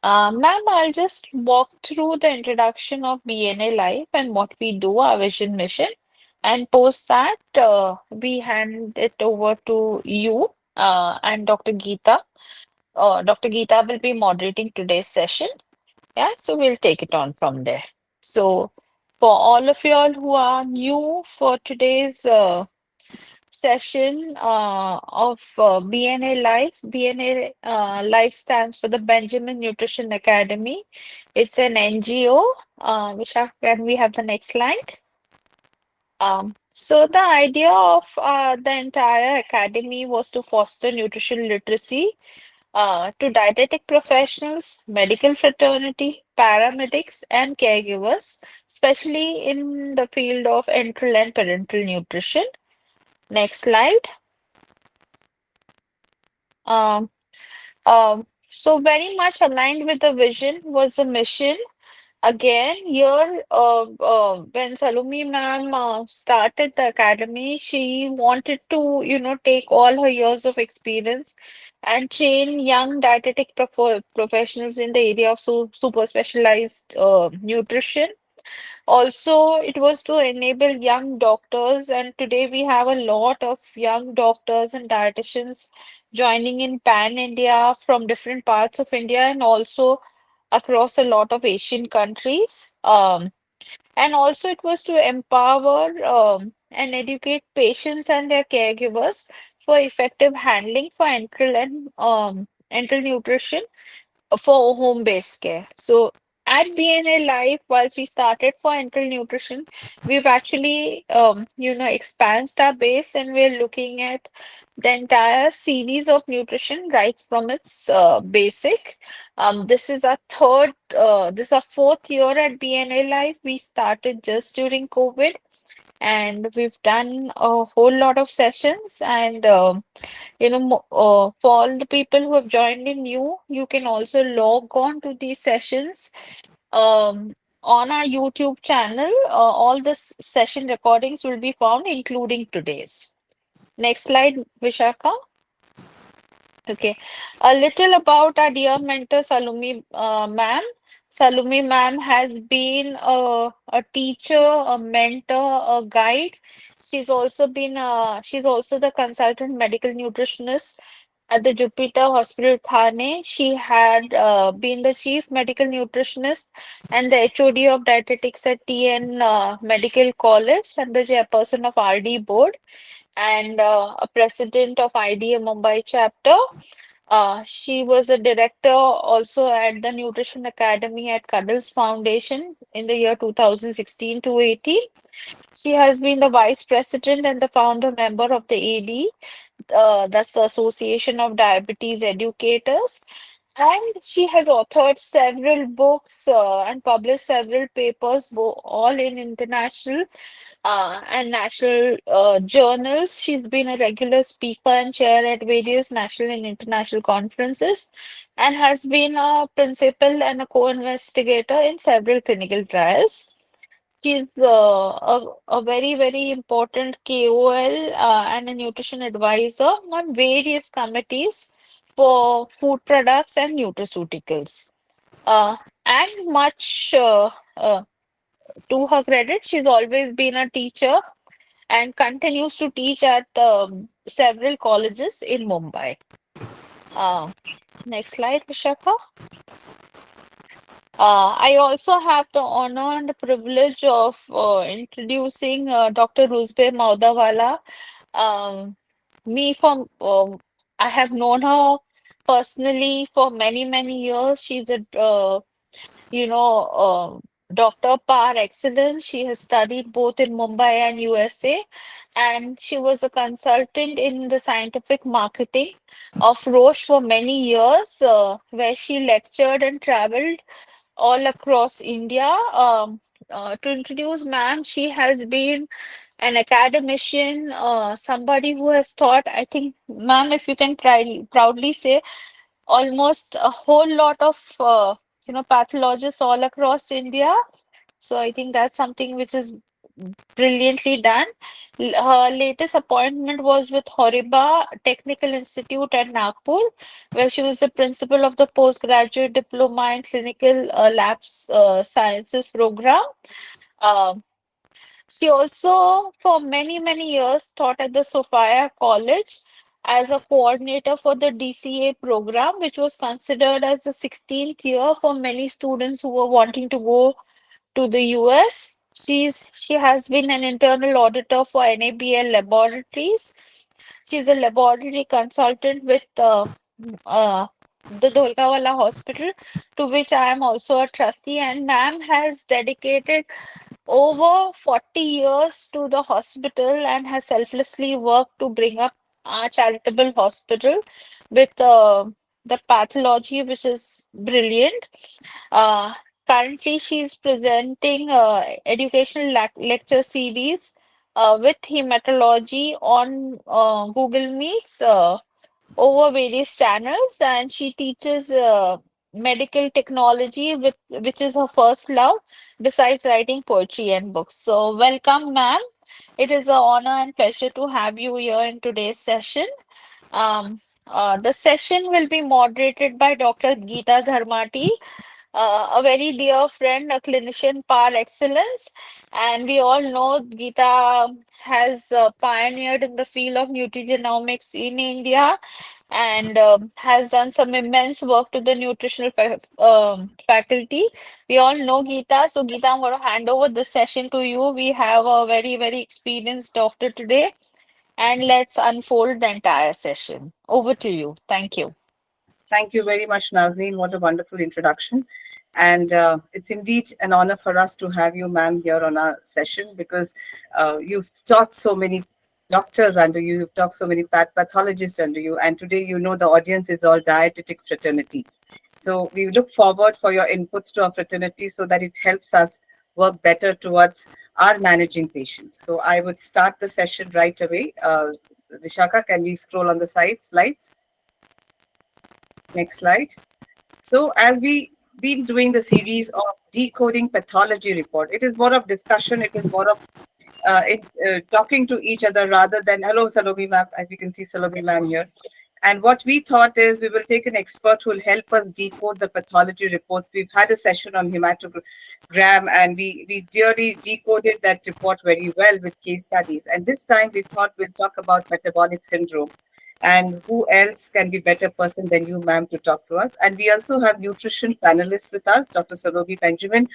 Ma'am, I'll just walk through the introduction of BNA Life and what we do, our vision mission, and post that we hand it over to you and Dr. Geeta. Dr. Geeta will be moderating today's session. Yeah, so we'll take it on from there. So, for all of y'all who are new for today's session of BNA Life. BNA Life stands for the Benjamin Nutrition Academy. It's an NGO. Can we have the next slide? So the idea of the entire academy was to foster nutrition literacy to dietetic professionals, medical fraternity, paramedics, and caregivers, especially in the field of enteral and parenteral nutrition. Next slide. Um, so very much aligned with the vision was the mission. Again, here, when Salome ma'am started the academy, she wanted to, take all her years of experience and train young dietetic professionals in the area of super specialized nutrition. Also, it was to enable young doctors, and today we have a lot of young doctors and dietitians joining in Pan India from different parts of India and also across a lot of Asian countries. And also, it was to empower and educate patients and their caregivers for effective handling for enteral nutrition for home-based care. So at BNA Life, whilst we started for enteral nutrition, we've actually, expanded our base and we're looking at the entire series of nutrition right from its basic. This is our fourth year at BNA Life. We started just during COVID and we've done a whole lot of sessions and for all the people who have joined in new, you can also log on to these sessions on our YouTube channel. All the session recordings will be found, including today's. Next slide, Vishaka. Okay, a little about our dear mentor Salome ma'am. Salome ma'am has been a teacher, a mentor, a guide. She's also the consultant medical nutritionist at the Jupiter Hospital, Thane. She had been the chief medical nutritionist and the HOD of dietetics at TN Medical College and the chairperson of RD board and a president of IDA Mumbai chapter. She was a director also at the Nutrition Academy at Cuddles Foundation in the year 2016 to 18. She has been the vice president and the founder member of the AD, that's the Association of Diabetes Educators. And she has authored several books and published several papers, all in international and national journals. She's been a regular speaker and chair at various national and international conferences and has been a principal and a co-investigator in several clinical trials. She's a very, very important KOL and a nutrition advisor on various committees for food products and nutraceuticals. And much to her credit, she's always been a teacher and continues to teach at several colleges in Mumbai. Uh, Next slide, Vishaka. I also have the honor and the privilege of introducing Dr. Ruzbeh Mowdawala. Um, me from I have known her personally for many, many years. She's a you know, doctor par excellence. She has studied both in Mumbai and USA, and she was a consultant in the scientific marketing of Roche for many years, where she lectured and traveled all across India. To introduce ma'am, she has been an academician, somebody who has taught, I think, ma'am, if you can proudly say, almost a whole lot of pathologists all across India. So I think that's something which is brilliantly done. Her latest appointment was with Horiba Technical Institute at Nagpur, where she was the principal of the postgraduate diploma in clinical labs sciences program. Um, she also, for many, many years, taught at the Sophia College as a coordinator for the DCA program, which was considered as the 16th year for many students who were wanting to go to the US. She has been an internal auditor for NABL Laboratories. She's a laboratory consultant with the Dholkawala Hospital, to which I am also a trustee. And ma'am has dedicated over 40 years to the hospital and has selflessly worked to bring up our charitable hospital with the pathology, which is brilliant. Uh, Currently, she is presenting educational lecture series with hematology on Google Meets over various channels, and she teaches medical technology, with which is her first love, besides writing poetry and books. So, welcome, ma'am. It is an honor and pleasure to have you here in today's session. The session will be moderated by Dr. Geeta Dharmati, a very dear friend, a clinician par excellence. And we all know Geeta has pioneered in the field of nutrigenomics in India and has done some immense work to the nutritional faculty. We all know Geeta. So, Geeta, I'm going to hand over this session to you. We have a very, very experienced doctor today, and let's unfold the entire session. Over to you. Thank you. Thank you very much, Nazneen. What a wonderful introduction. And it's indeed an honor for us to have you, ma'am, here on our session because you've taught so many doctors under you, you've taught so many pathologists under you, and today you know the audience is all dietetic fraternity. So we look forward for your inputs to our fraternity so that it helps us work better towards our managing patients. So I would start the session right away. Vishaka, can we scroll on the slides? Next slide. So as we been doing the series of decoding pathology report, it is more of discussion. It is more of talking to each other rather than hello Salome ma'am. As you can see Salome ma'am here. And what we thought is we will take an expert who will help us decode the pathology reports. We've had a session on hematogram and we dearly decoded that report very well with case studies. And this time we thought we'll talk about metabolic syndrome. And who else can be better person than you, ma'am, to talk to us? And we also have nutrition panelists with us, Dr. Salobi Benjamin,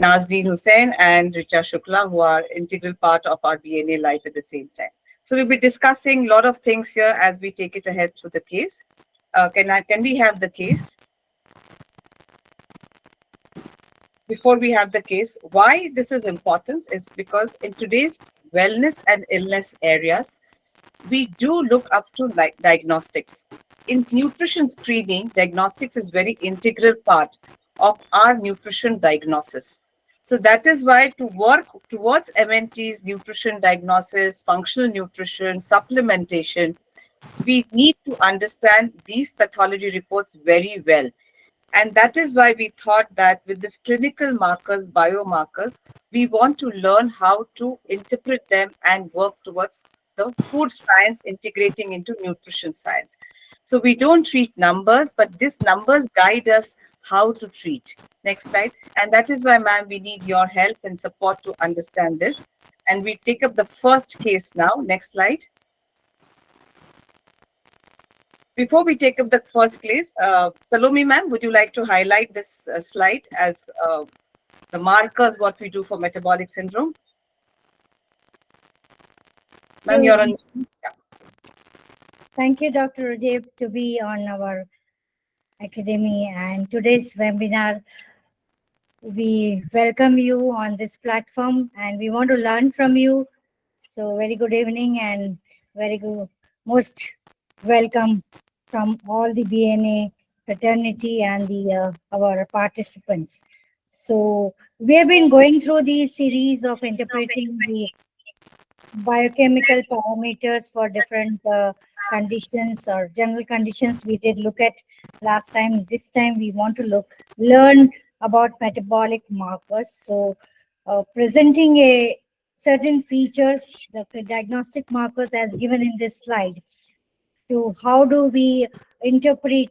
Nazneen Hussain, and Richa Shukla, who are integral part of our BNA life at the same time. So we'll be discussing a lot of things here as we take it ahead through the case. Can we have the case? Before we have the case, why this is important is because in today's wellness and illness areas, we do look up to diagnostics. In nutrition screening, diagnostics is very integral part of our nutrition diagnosis. So that is why to work towards MNT's nutrition diagnosis, functional nutrition, supplementation, we need to understand these pathology reports very well. And that is why we thought that with these clinical markers, biomarkers, we want to learn how to interpret them and work towards the food science integrating into nutrition science. So we don't treat numbers, but these numbers guide us how to treat. Next slide. And that is why, ma'am, we need your help and support to understand this. And we take up the first case now. Next slide. Before we take up the first case, Salome, ma'am, would you like to highlight this slide as the markers, what we do for metabolic syndrome? Ma'am, you're on. Yeah. Thank you, Dr. Rajib, to be on our academy and today's webinar. We welcome you on this platform and we want to learn from you. So very good evening and very good, most welcome from all the BNA fraternity and the our participants. So we have been going through the series of interpreting the biochemical parameters for different conditions or general conditions we did look at last time. This time we want to learn about metabolic markers. So presenting a certain features, the diagnostic markers as given in this slide, to how do we interpret,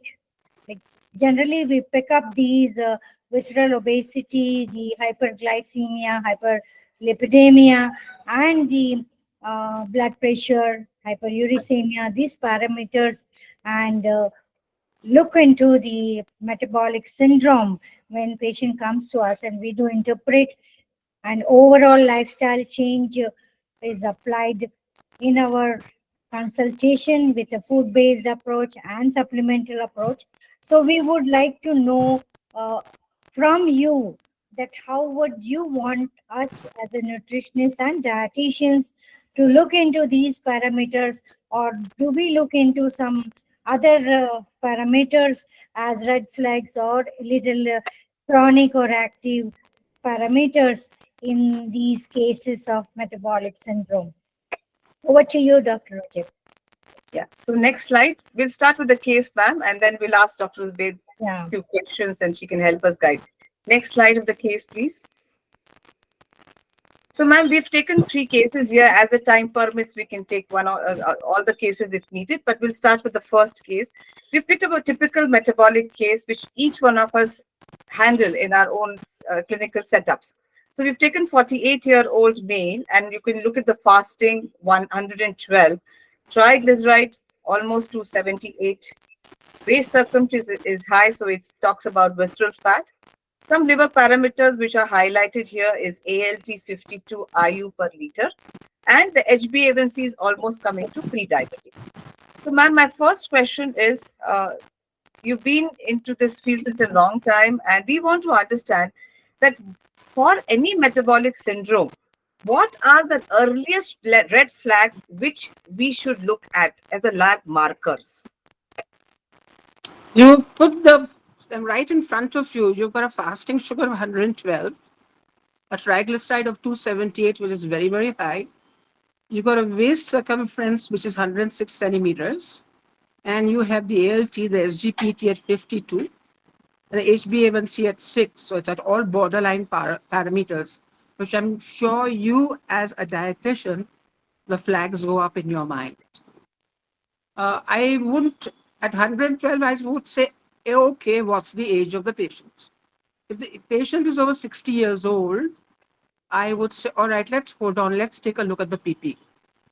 like generally we pick up these visceral obesity, the hyperglycemia, hyperlipidemia, and the blood pressure, hyperuricemia, these parameters, and look into the metabolic syndrome when patient comes to us, and we do interpret an overall lifestyle change is applied in our consultation with a food based approach and supplemental approach. So we would like to know from you that how would you want us as a nutritionist and dietitians to look into these parameters, or do we look into some other parameters as red flags or little chronic or active parameters in these cases of metabolic syndrome? Over to you, Dr. Rajib. Yeah. So next slide. We'll start with the case, ma'am, and then we'll ask Dr. Ruzbeh Yeah. a few questions and she can help us guide. Next slide of the case, please. So, ma'am, we've taken 3 cases here. As the time permits, we can take one or all the cases if needed, but we'll start with the first case. We've picked up a typical metabolic case, which each one of us handle in our own clinical setups. So we've taken 48-year-old male, and you can look at the fasting 112, triglyceride almost 278, waist circumference is high, so it talks about visceral fat. Some liver parameters which are highlighted here is ALT 52 IU per liter, and the HbA1c is almost coming to pre-diabetic. So, ma'am, my first question is, you've been into this field since a long time, and we want to understand that for any metabolic syndrome, what are the earliest red flags which we should look at as a lab markers? You put them right in front of you. You've got a fasting sugar of 112, a triglyceride of 278, which is very, very high. You've got a waist circumference, which is 106 centimeters. And you have the ALT, the SGPT at 52, and the HbA1c at 6. So it's at all borderline parameters, which I'm sure you, as a dietitian, the flags go up in your mind. I wouldn't, at 112, I would say, okay, what's the age of the patient? If the patient is over 60 years old, I would say, all right, let's hold on, let's take a look at the PP,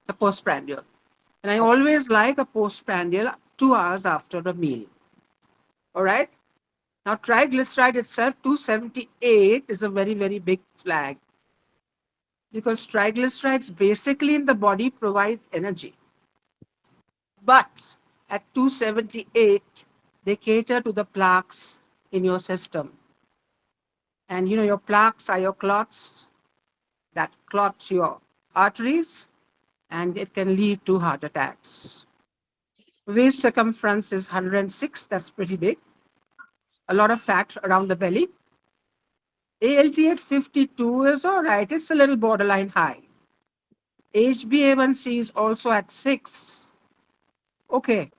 the postprandial. And I always like a postprandial 2 hours after a meal. All right? Now, triglyceride itself, 278, is a very, very big flag because triglycerides basically in the body provide energy. But at 278, they cater to the plaques in your system. And you know, your plaques are your clots that clot your arteries, and it can lead to heart attacks. Waist circumference is 106, that's pretty big. A lot of fat around the belly. ALT at 52 is all right, it's a little borderline high. HbA1c is also at 6. Okay,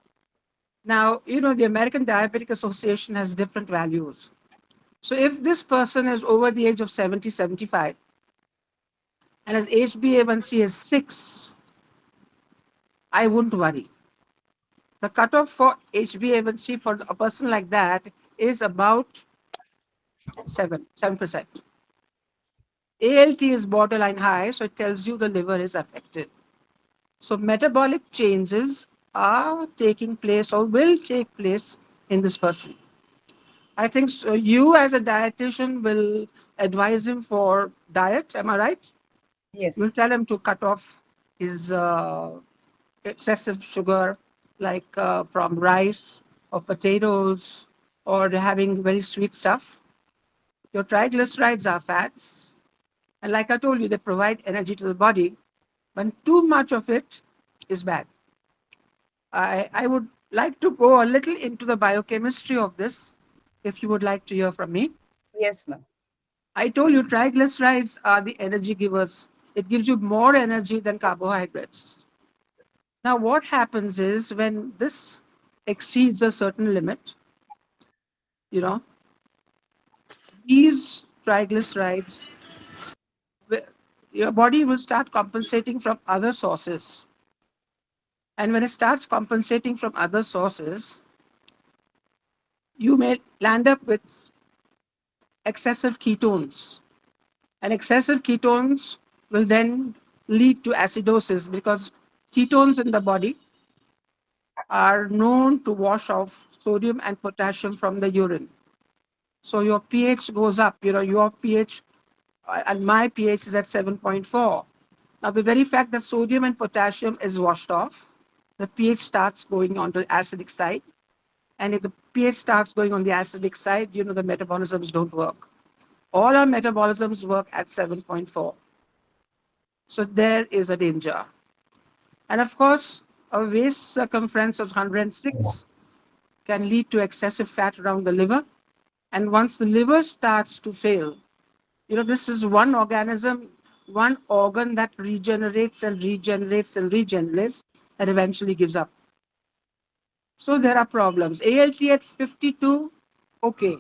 now, you know, the American Diabetic Association has different values. So if this person is over the age of 70, 75, and his HbA1c is 6, I wouldn't worry. The cutoff for HbA1c for a person like that is about 7%. ALT is borderline high, so it tells you the liver is affected. So metabolic changes are taking place or will take place in this person. I think so. You, as a dietitian, will advise him for diet. Am I right? You'll Yes. tell him to cut off his excessive sugar, like from rice or potatoes or having very sweet stuff. Your triglycerides are fats. And like I told you, they provide energy to the body, but too much of it is bad. I would like to go a little into the biochemistry of this, if you would like to hear from me. Yes, ma'am. I told you triglycerides are the energy givers. It gives you more energy than carbohydrates. Now, what happens is when this exceeds a certain limit, you know, these triglycerides, your body will start compensating from other sources. And when it starts compensating from other sources, you may land up with excessive ketones. And excessive ketones will then lead to acidosis because ketones in the body are known to wash off sodium and potassium from the urine. So your pH goes up. Your pH and my pH is at 7.4. Now, the very fact that sodium and potassium is washed off, the pH starts going on the acidic side. And if the pH starts going on the acidic side, the metabolisms don't work. All our metabolisms work at 7.4. So there is a danger. And of course, a waist circumference of 106 can lead to excessive fat around the liver. And once the liver starts to fail, this is one organism, one organ that regenerates and regenerates and regenerates and eventually gives up. So there are problems. ALT at 52, okay.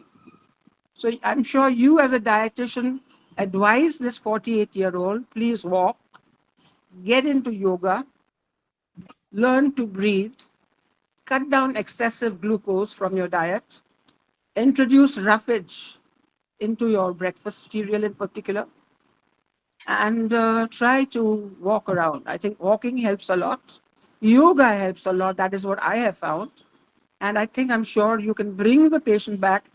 So I'm sure you as a dietitian advise this 48-year-old, please walk, get into yoga, learn to breathe, cut down excessive glucose from your diet, introduce roughage into your breakfast cereal in particular, and try to walk around. I think walking helps a lot. Yoga helps a lot. That is what I have found. And I think I'm sure you can bring the patient back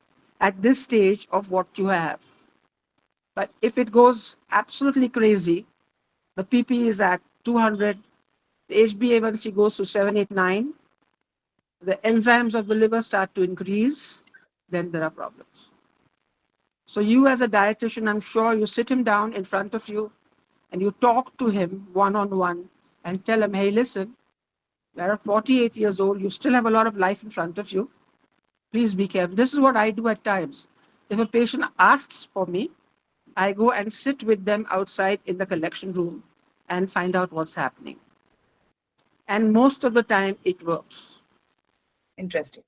at this stage of what you have. But if it goes absolutely crazy, the PP is at 200, the HbA1c goes to 789, the enzymes of the liver start to increase, then there are problems. So you as a dietitian, I'm sure you sit him down in front of you and you talk to him one-on-one and tell him, hey, listen, you're 48 years old, you still have a lot of life in front of you. Please be careful. This is what I do at times. If a patient asks for me, I go and sit with them outside in the collection room and find out what's happening. And most of the time, it works. Interesting.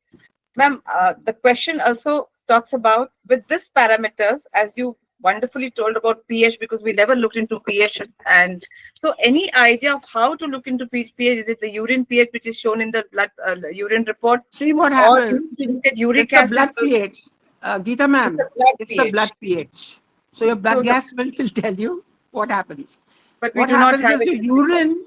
Ma'am, the question also talks about with this parameters, as you wonderfully told about pH, because we never looked into pH. And so any idea of how to look into pH? Is it the urine pH which is shown in the blood urine report? See what Or happens. you look at uric It's the acid? blood pH. Geeta ma'am, it's the blood pH. pH. So your blood So gas will tell you what happens. but we What do not happens have is it. the urine,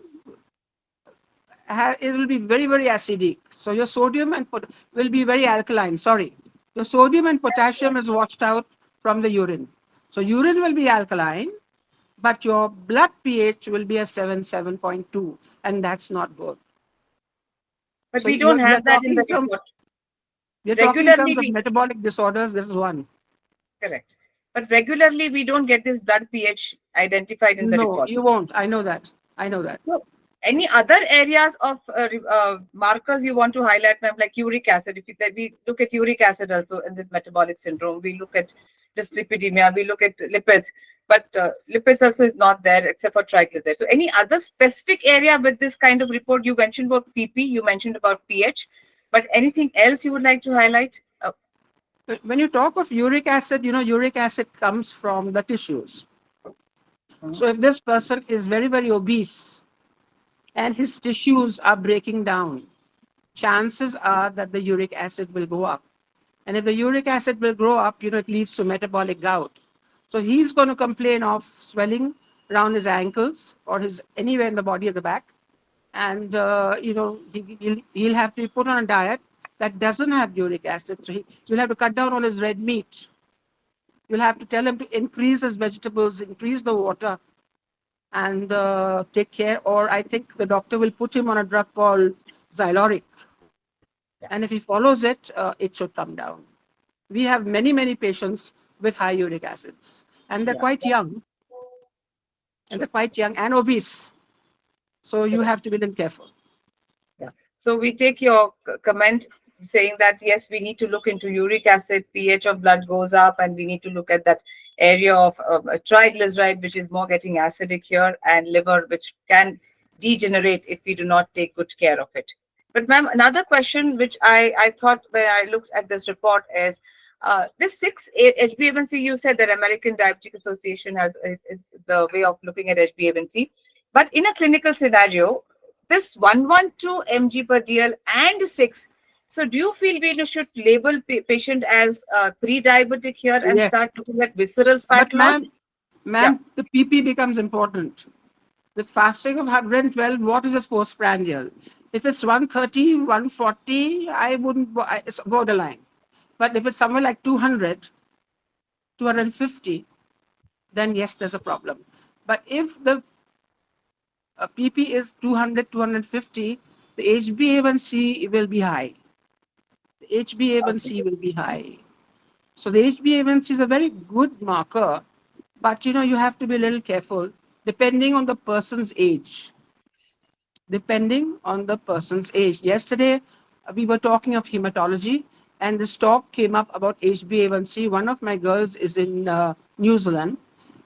it will be very, very acidic. So your sodium and will be very alkaline. Sorry. Your sodium and potassium is washed out from the urine. So urine will be alkaline, but your blood pH will be a 7.2, and that's not good. But So we don't we are have that in talking the from report. we are talking in Regularly terms of we metabolic disorders. This is one. correct. But regularly we don't get this blood pH identified in the No, you reports. won't. I know that. I know that. So, any other areas of markers you want to highlight, ma'am, like uric acid? If we look at uric acid also in this metabolic syndrome, we look at dyslipidemia, we look at lipids, but lipids also is not there except for triglycerides. So, any other specific area with this kind of report? You mentioned about PP, you mentioned about pH, but anything else you would like to highlight? When you talk of uric acid, uric acid comes from the tissues. So if this person is very, very obese and his tissues are breaking down, chances are that the uric acid will go up. And if the uric acid will grow up, it leads to metabolic gout. So he's going to complain of swelling around his ankles or his anywhere in the body at the back. And, he'll have to be put on a diet that doesn't have uric acid. So he'll have to cut down on his red meat. You'll have to tell him to increase his vegetables, increase the water, and take care. Or I think the doctor will put him on a drug called Xyloric. And if he follows it, it should come down. We have many, many patients with high uric acids, and they're Yeah. quite young, and obese. So you have to be a little careful. Yeah. So we take your comment saying that yes, we need to look into uric acid, pH of blood goes up, and we need to look at that area of triglyceride, which is more getting acidic here, and liver, which can degenerate if we do not take good care of it. But ma'am, another question which I thought when I looked at this report is, This HbA1c, you said that American Diabetic Association has is the way of looking at HbA1c. But in a clinical scenario, this 112 mg per dl and 6. So do you feel we should label patient as pre-diabetic here and Yes. start looking at visceral fat But loss? Yeah. the PP becomes important. With fasting of 112, what is the postprandial? If it's 130, 140, I wouldn't, it's borderline. But if it's somewhere like 200, 250, then yes, there's a problem. But if the PP is 200, 250, the HbA1c will be high. The Okay. HbA1c will be high. So the HbA1c is a very good marker, but you have to be a little careful depending on the person's age. Depending on the person's age. Yesterday, we were talking of hematology, and this talk came up about HbA1c. One of my girls is in New Zealand,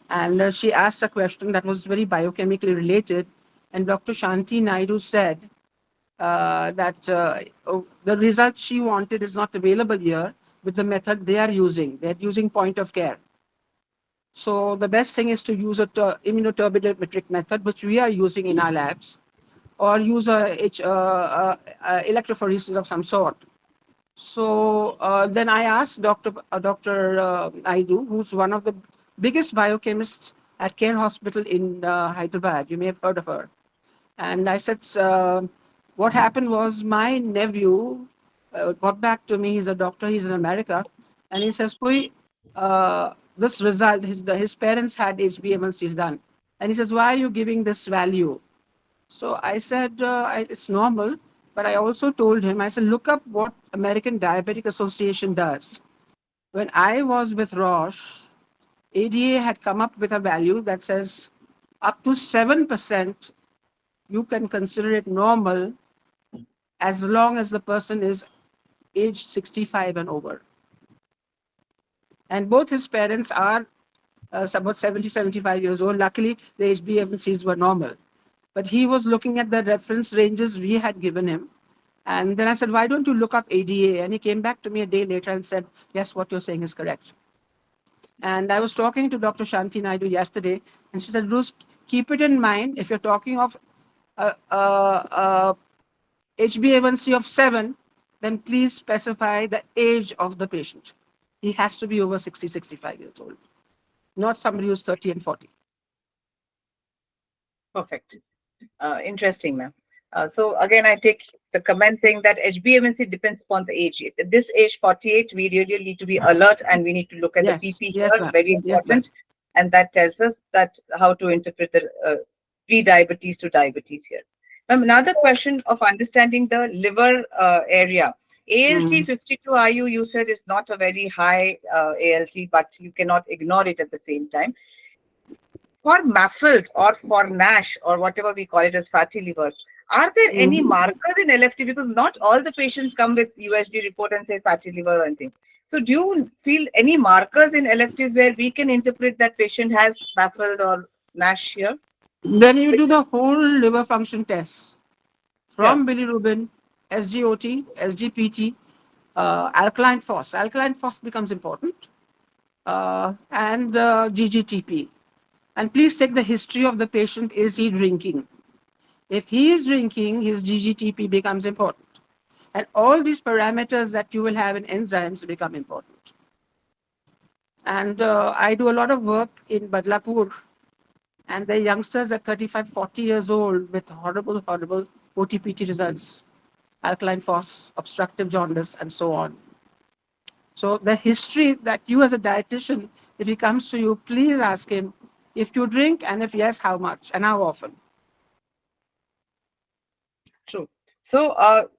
and she asked a question that was very biochemically related. And Dr. Shanti Naidu said that the result she wanted is not available here with the method they are using. They're using point of care. So the best thing is to use a immunoturbidimetric method, which we are using in our labs, or use electrophoresis of some sort. So then I asked Dr. Naidu, who's one of the biggest biochemists at Care Hospital in Hyderabad. You may have heard of her. And I said, what happened was my nephew got back to me. He's a doctor. He's in America, and he says, "Pui, this result, his parents had HbA1cs done, and he says, why are you giving this value?" So I said, it's normal. But I also told him, I said, look up what American Diabetic Association does. When I was with Roche, ADA had come up with a value that says up to 7% you can consider it normal as long as the person is age 65 and over. And both his parents are about 70, 75 years old. Luckily, the HbA1cs were normal. But he was looking at the reference ranges we had given him. And then I said, why don't you look up ADA? And he came back to me a day later and said, yes, what you're saying is correct. And I was talking to Dr. Shanti Naidu yesterday, and she said, Ruz, keep it in mind if you're talking of HbA1c of 7, then please specify the age of the patient. He has to be over 60, 65 years old, not somebody who's 30 and 40. Perfect. Interesting, ma'am. So again, I take the comment saying that HbA1c depends upon the age. At this age, 48, we really need to be alert and we need to look at the Yes, PP yes, here, ma'am. very Yes, ma'am. important. And that tells us that how to interpret the pre-diabetes to diabetes here. Ma'am, another question of understanding the liver area. ALT Mm. 52 IU, you said, is not a very high ALT, but you cannot ignore it at the same time. For MAFLD or for NASH or whatever we call it as fatty liver, are there any Mhm. markers in LFT? Because not all the patients come with USG report and say fatty liver or anything. So do you feel any markers in LFTs where we can interpret that patient has MAFLD or NASH here? Then you do the whole liver function tests from Yes. bilirubin, SGOT, SGPT, alkaline phos. Alkaline phos becomes important, and GGTP. And please check the history of the patient. Is he drinking? If he is drinking, his GGTP becomes important. And all these parameters that you will have in enzymes become important. And I do a lot of work in Badlapur, and the youngsters at 35, 40 years old with horrible, horrible OTPT results, alkaline phos, obstructive jaundice, and so on. So the history that you as a dietitian, if he comes to you, please ask him if you drink, and if yes, how much and how often. True. So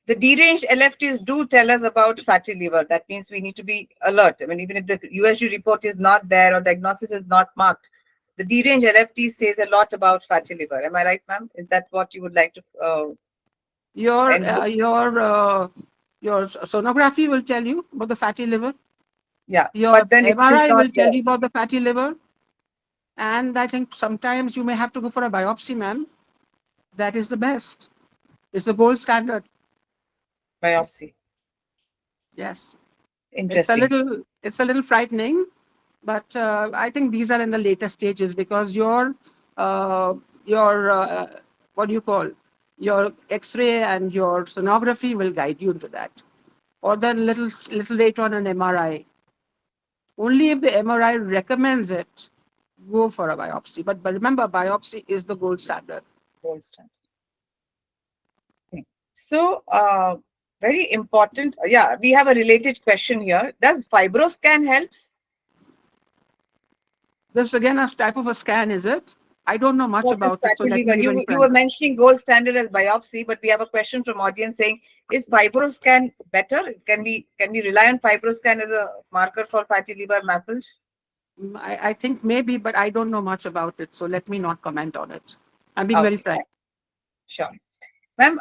the deranged LFTs do tell us about fatty liver. That means we need to be alert. I mean, even if the USG report is not there or diagnosis is not marked, the deranged LFT says a lot about fatty liver. Am I right, ma'am? Is that what you would like to Your end with? your sonography will tell you about the fatty liver. Yeah, Your but then if it is MRI not will tell there, you about the fatty liver. And I think sometimes you may have to go for a biopsy, ma'am. That is the best. It's the gold standard. biopsy. Yes. Interesting. It's a little frightening, but I think these are in the later stages because uh, your what do you call your X-ray and your sonography will guide you into that, or then little later on an MRI. Only if the MRI recommends it, go for a biopsy. But remember, biopsy is the gold standard. Gold standard. Okay. So, very important. Yeah, we have a related question here. Does fibroscan helps? This again a type of a scan, is it? I don't know much What is about it, so fatty let me liver? be very You were frank. mentioning gold standard as biopsy, but we have a question from audience saying, is fibroscan better? Can we rely on fibroscan as a marker for fatty liver MAFLD? I think maybe, but I don't know much about it, so let me not comment on it. I'm being very Okay, frank. sure. Ma'am,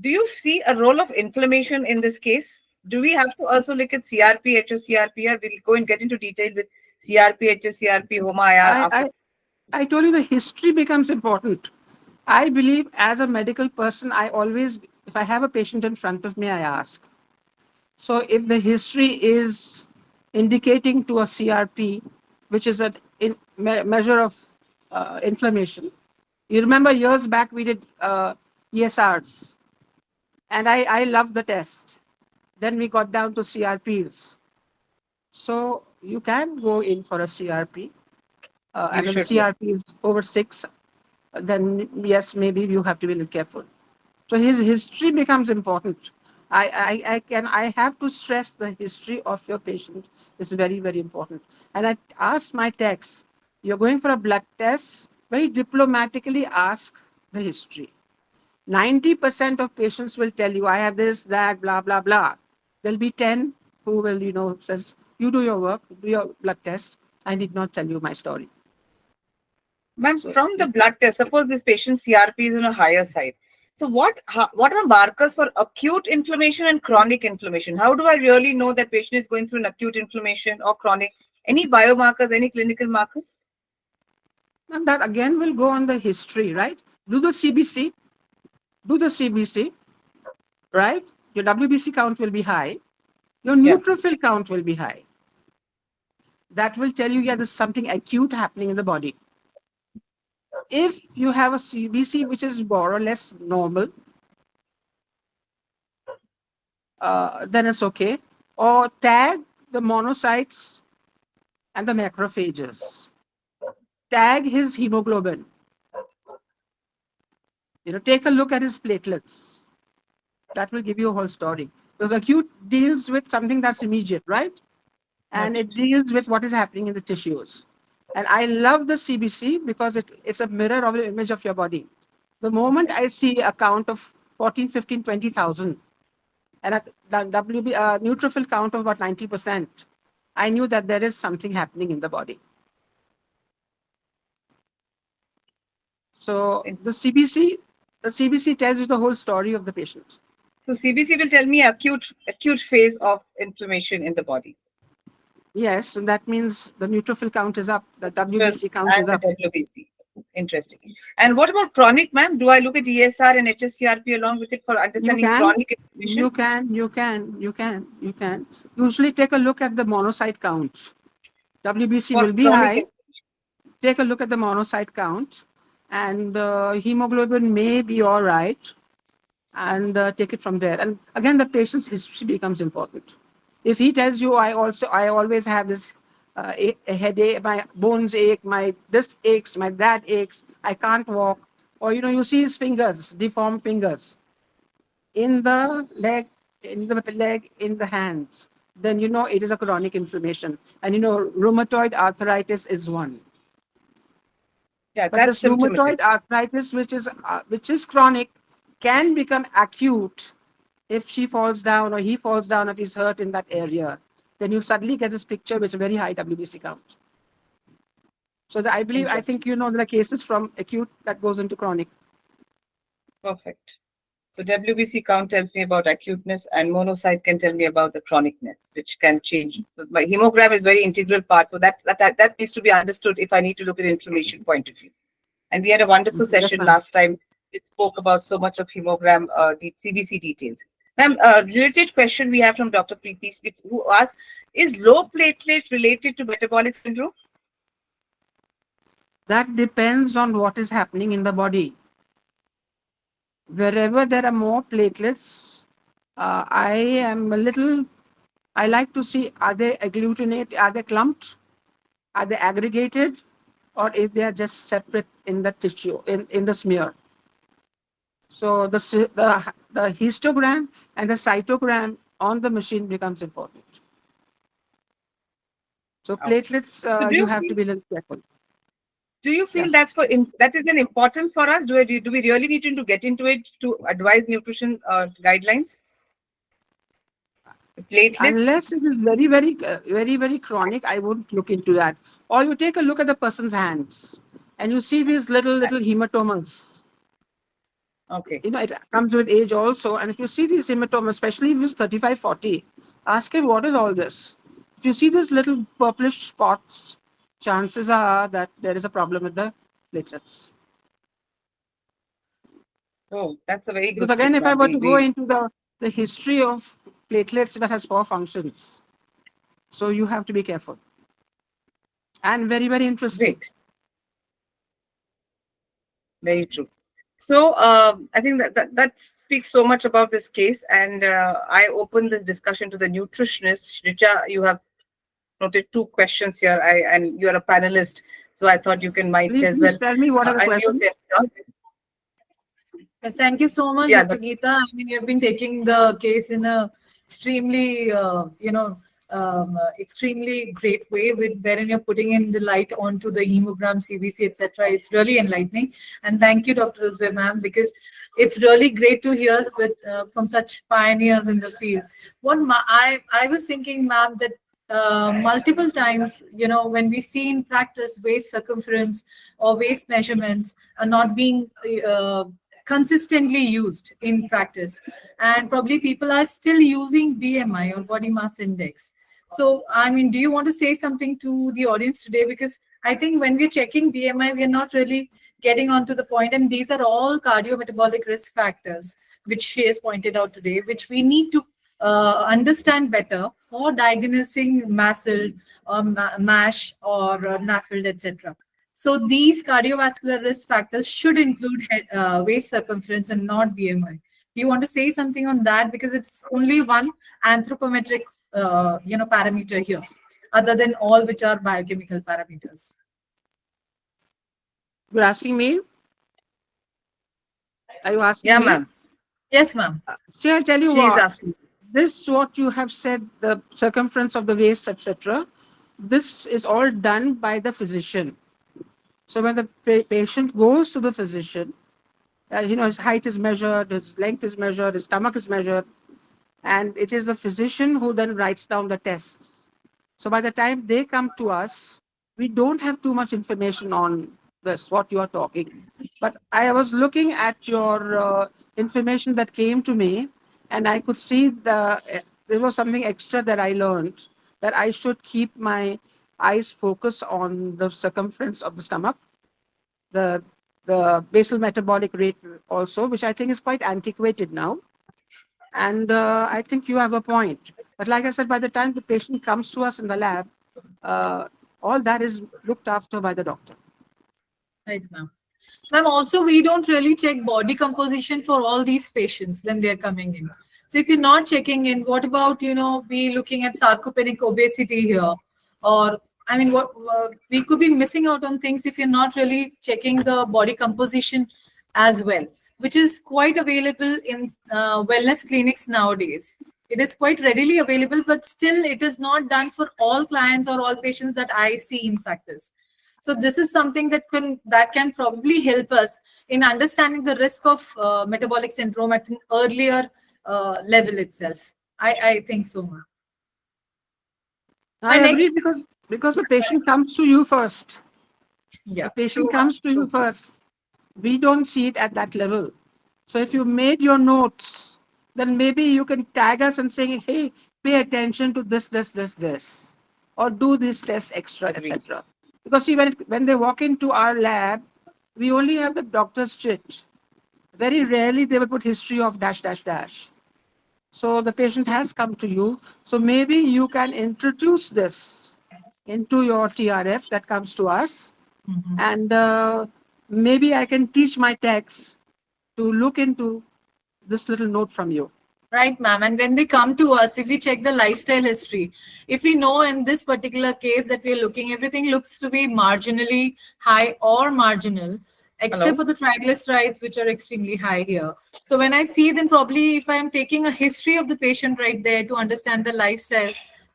do you see a role of inflammation in this case? Do we have to also look at CRP, HSCRP? We'll go and get into detail with CRP, HSCRP, HOMA-IR I, after. I, I told you the history becomes important. I believe as a medical person, I always, if I have a patient in front of me, I ask. So if the history is indicating to a CRP, which is a measure of inflammation, you remember years back we did ESRs, and I loved the test. Then we got down to CRPs. So you can go in for a CRP, You and if the should. CRP is over 6, then yes, maybe you have to be a little careful. So his history becomes important. I have to stress the history of your patient is very, very important. And I ask my techs, you're going for a blood test, very diplomatically ask the history. 90% of patients will tell you, I have this, that, blah, blah, blah. There'll be 10 who will, says, you do your work, do your blood test. I need not tell you my story. Ma'am, So from the blood test, suppose this patient's CRP is on a higher side. So what are the markers for acute inflammation and chronic inflammation? How do I really know that patient is going through an acute inflammation or chronic? Any biomarkers, any clinical markers? and that again will go on the history, right? Do the CBC, do the CBC, right? Your WBC count will be high. Your Yeah. neutrophil count will be high. That will tell you, yeah, there's something acute happening in the body. If you have a CBC which is more or less normal, then it's okay. Or tag the monocytes and the macrophages. Tag his hemoglobin. Take a look at his platelets. That will give you a whole story. Because acute deals with something that's immediate, right? And Okay. it deals with what is happening in the tissues. And I love the CBC because it's a mirror of the image of your body. The moment I see a count of 14, 15, 20,000 and a neutrophil count of about 90%, I knew that there is something happening in the body. So the CBC tells you the whole story of the patient. So CBC will tell me acute phase of inflammation in the body. Yes, and that means the neutrophil count is up, the WBC First, count and is the up. WBC. Interesting. And what about chronic, ma'am? Do I look at ESR and HSCRP along with it for You understanding can, chronic inflammation? you can. Usually take a look at the monocyte count. WBC For will be chronic high. inflammation. Take a look at the monocyte count, and hemoglobin may be all right, and take it from there. And again, the patient's history becomes important. If he tells you, I always have this a headache, my bones ache, my this aches, my that aches, I can't walk, or you see his fingers, deformed fingers in the leg, in the hands, then it is a chronic inflammation. And rheumatoid arthritis is one. Yeah, But that's this symptomatic. rheumatoid arthritis, which is chronic, can become acute if she falls down or he falls down if he's hurt in that area. Then you suddenly get this picture with a very high WBC count. So I Interesting. think there are cases from acute that goes into chronic. Perfect. So WBC count tells me about acuteness, and monocyte can tell me about the chronicness, which can change. So my hemogram is very integral part. So that needs to be understood if I need to look at inflammation point of view. And we had a wonderful Yes, session ma'am. last time. It spoke about so much of hemogram CBC details. Ma'am, a related question we have from Dr. Preeti, who asks, is low platelet related to metabolic syndrome? That depends on what is happening in the body. Wherever there are more platelets, I am a little, I like to see, are they agglutinate, are they clumped, are they aggregated, or if they are just separate in the tissue, in the smear. So the histogram and the cytogram on the machine becomes important. So Okay. platelets, So you have to be a little careful. do you feel Yes. that is an importance for us? Do we really need to get into it to advise nutrition guidelines? Platelets? Unless it is very, very, very, very chronic, I wouldn't look into that. Or you take a look at the person's hands, and you see these little hematomas. Okay. It comes with age also. And if you see these hematomas, especially if it's 35, 40, ask him what is all this. If you see these little purplish spots, chances are that there is a problem with the platelets. Oh, that's a very Because good tip, again, if I ma'am. were to go into the history of platelets, that has four functions. So you have to be careful. And very, very interesting. Great. Very true. So I think that speaks so much about this case, and I open this discussion to the nutritionist. Richa, you have noted two questions here. And you are a panelist, so I thought you can might as Please well tell me what are the unmute questions. them. Yes, thank you so much, Yeah, Dr. Geeta. I mean, you've been taking the case in a extremely, extremely great way, with wherein you're putting in the light onto the hemogram, CBC, etc. It's really enlightening, and thank you, Dr. Ruzbeh, ma'am, because it's really great to hear from such pioneers in the field. I was thinking, ma'am, that multiple times, when we see in practice waist circumference or waist measurements are not being consistently used in practice, and probably people are still using BMI or body mass index. So I mean, do you want to say something to the audience today? Because I think when we're checking BMI, we're not really getting onto the point, and these are all cardiometabolic risk factors which she has pointed out today, which we need to understand better for diagnosing MASL or MASH or NAFLD, etc. So these cardiovascular risk factors should include waist circumference and not BMI. Do you want to say something on that? Because it's only one anthropometric, parameter here, other than all which are biochemical parameters. You're asking me? Are you asking Yeah, me? ma'am. Yes, ma'am. See, I tell you She is what, asking. this what you have said, the circumference of the waist, etc. This is all done by the physician. So when the patient goes to the physician, his height is measured, his length is measured, his stomach is measured, and it is the physician who then writes down the tests. So by the time they come to us, we don't have too much information on this, what you are talking. But I was looking at your information that came to me, and I could see there was something extra that I learned, that I should keep my eyes focused on the circumference of the stomach, the the basal metabolic rate also, which I think is quite antiquated now. And I think you have a point. But like I said, by the time the patient comes to us in the lab, uh, all that is looked after by the doctor. Right, ma'am. Ma'am, also, we don't really check body composition for all these patients when they're coming in. So if you're not checking in, what about, we looking at sarcopenic obesity here? Or, I mean, what we could be missing out on things if you're not really checking the body composition as well, which is quite available in wellness clinics nowadays. It is quite readily available, but still it is not done for all clients or all patients that I see in practice. So this is something that can probably help us in understanding the risk of metabolic syndrome at an earlier level itself. I think so, ma'am. My I agree, next, because the patient comes to you first. The yeah, patient true, ma'am, comes to you true. first. We don't see it at that level. So if you made your notes, then maybe you can tag us and say, hey, pay attention to this, or do this test extra, Agreed. etc. Because see, when they walk into our lab, we only have the doctor's chit. Very rarely they will put history of dash dash dash. So the patient has come to you. So maybe you can introduce this into your TRF that comes to us. Mhm. And maybe I can teach my techs to look into this little note from you. Right, ma'am. And when they come to us, if we check the lifestyle history, if we know in this particular case that we're looking, everything looks to be marginally high or marginal, except Hello. for the triglycerides, which are extremely high here. So when I see, then probably if I am taking a history of the patient right there to understand the lifestyle,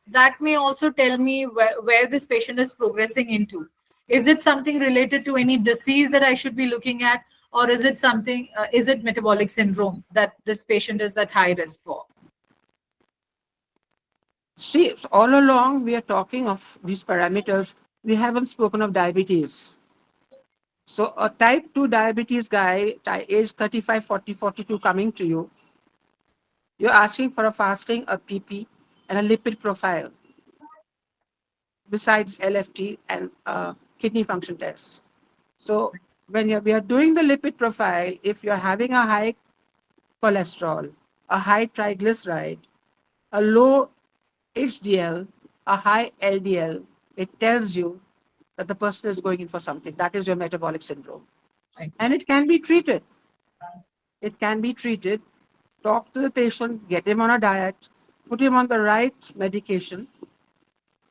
that may also tell me where this patient is progressing into. Is it something related to any disease that I should be looking at, or is it something, is it metabolic syndrome that this patient is at high risk for? See, all along we are talking of these parameters. We haven't spoken of diabetes. So a type 2 diabetes guy, age 35, 40, 42, coming to you, you're asking for a fasting, a PP, and a lipid profile besides LFT and kidney function tests. So when we are doing the lipid profile, if you're having a high cholesterol, a high triglyceride, a low HDL, a high LDL, it tells you that the person is going in for something. That is your metabolic syndrome. Right. And it can be treated. It can be treated. Talk to the patient, get him on a diet, put him on the right medication.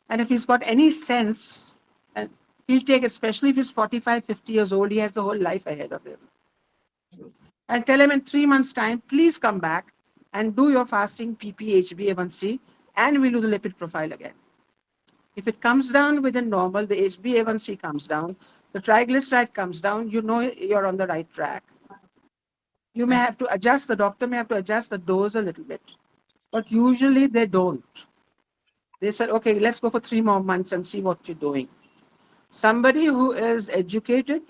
And if he's got any sense, and he'll take, especially if he's 45, 50 years old, he has the whole life ahead of him. And tell him in 3 months' time, please come back and do your fasting PP, HbA1c, and we'll do the lipid profile again. If it comes down within normal, the HbA1c comes down, the triglyceride comes down, you know you're on the right track. You may Right. have to adjust, the doctor may have to adjust the dose a little bit, but usually they don't. They said, okay, let's go for 3 more months and see what you're doing. Somebody who is educated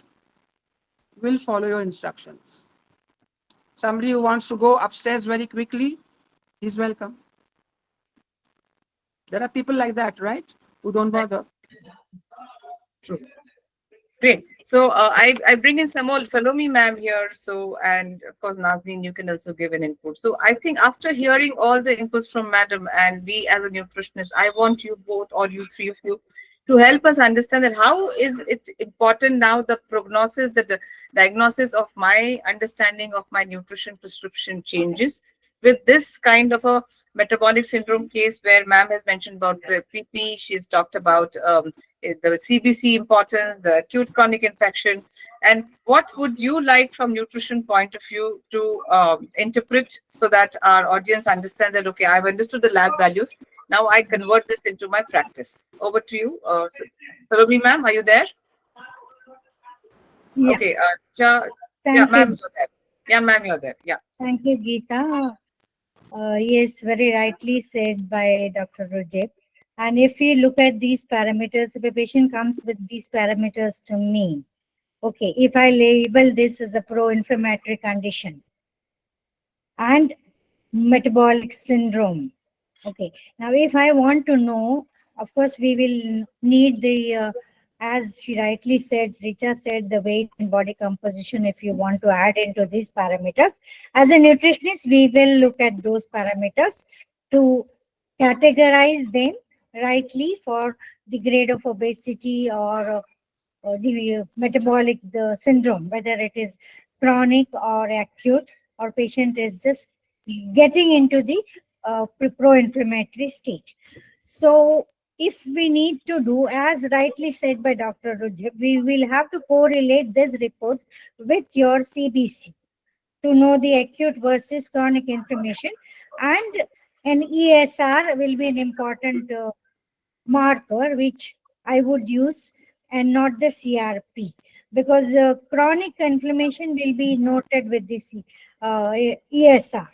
will follow your instructions. Somebody who wants to go upstairs very quickly, he's welcome. There are people like that, right? Who don't Right. bother. True. Great. So I bring in some more. Follow me, ma'am, here. So, and of course, Nazneen, you can also give an input. So I think after hearing all the inputs from madam and we as a nutritionist, I want you both or you three of you to help us understand that how is it important now the prognosis, the diagnosis of my understanding of my nutrition prescription changes with this kind of a metabolic syndrome case where ma'am has mentioned about the PP, she's talked about the CBC importance, the acute chronic infection, and what would you like from nutrition point of view to interpret so that our audience understands that, okay, I've understood the lab values, now I convert this into my practice. Over to you. Salome, ma'am, are you there? Yeah, Okay. Yeah, thank ma'am, you. you're there. Yeah, ma'am, you're there. Yeah. Thank you, Geeta. Yes, very rightly said by Dr. Ruzbeh. And if we look at these parameters, if a patient comes with these parameters to me, okay, if I label this as a pro-inflammatory condition and metabolic syndrome, okay, now if I want to know, of course, we will need the, as she rightly said, Richa said, the weight and body composition if you want to add into these parameters. As a nutritionist, we will look at those parameters to categorize them rightly for the grade of obesity or the metabolic the syndrome, whether it is chronic or acute, or patient is just getting into the pro-inflammatory state. So if we need to do, as rightly said by Dr. Rujib, we will have to correlate these reports with your CBC to know the acute versus chronic inflammation, and an ESR will be an important marker which I would use, and not the CRP, because chronic inflammation will be noted with the ESR.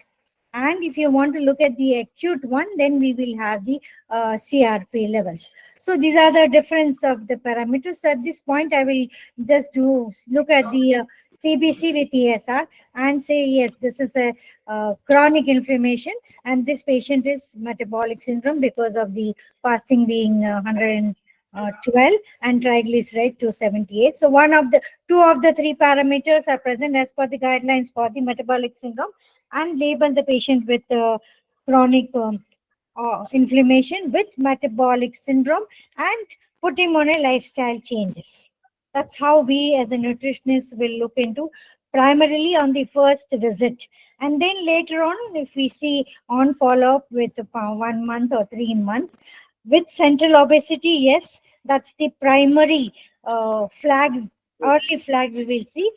And if you want to look at the acute one, then we will have the CRP levels. So these are the difference of the parameters. So at this point, I will just look at the CBC with ESR and say, yes, this is a chronic inflammation, and this patient is metabolic syndrome because of the fasting being 112 and triglyceride 278. So two of the three parameters are present as per the guidelines for the metabolic syndrome, and label the patient with chronic inflammation with metabolic syndrome and put him on a lifestyle changes. That's how we as a nutritionist will look into primarily on the first visit. And then later on, if we see on follow up with 1 month or 3 months, with central obesity, yes, that's the primary flag, early flag we will see,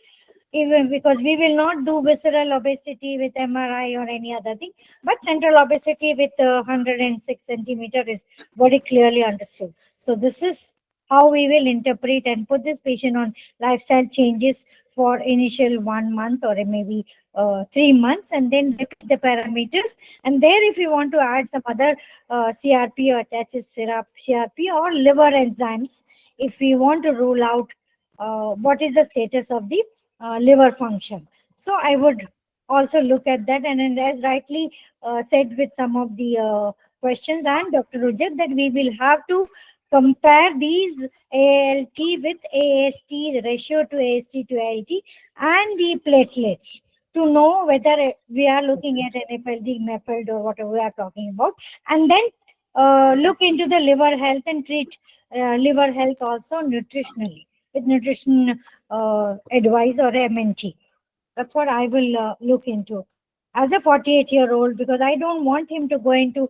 even because we will not do visceral obesity with MRI or any other thing, but central obesity with 106 centimeter is very clearly understood. So this is how we will interpret and put this patient on lifestyle changes for initial 1 month or maybe 3 months, and then repeat the parameters. And there, if you want to add some other CRP or attaches syrup, CRP or liver enzymes, if we want to rule out what is the status of the liver function. So I would also look at that. And as rightly said with some of the questions and Dr. Rujab, that we will have to compare these ALT with AST, the ratio to AST to ALT, and the platelets to know whether we are looking at NFLD, MEFLD, or whatever we are talking about. And then look into the liver health and treat liver health also nutritionally with nutrition advice or MNT. That's what I will look into as a 48-year-old, because I don't want him to go into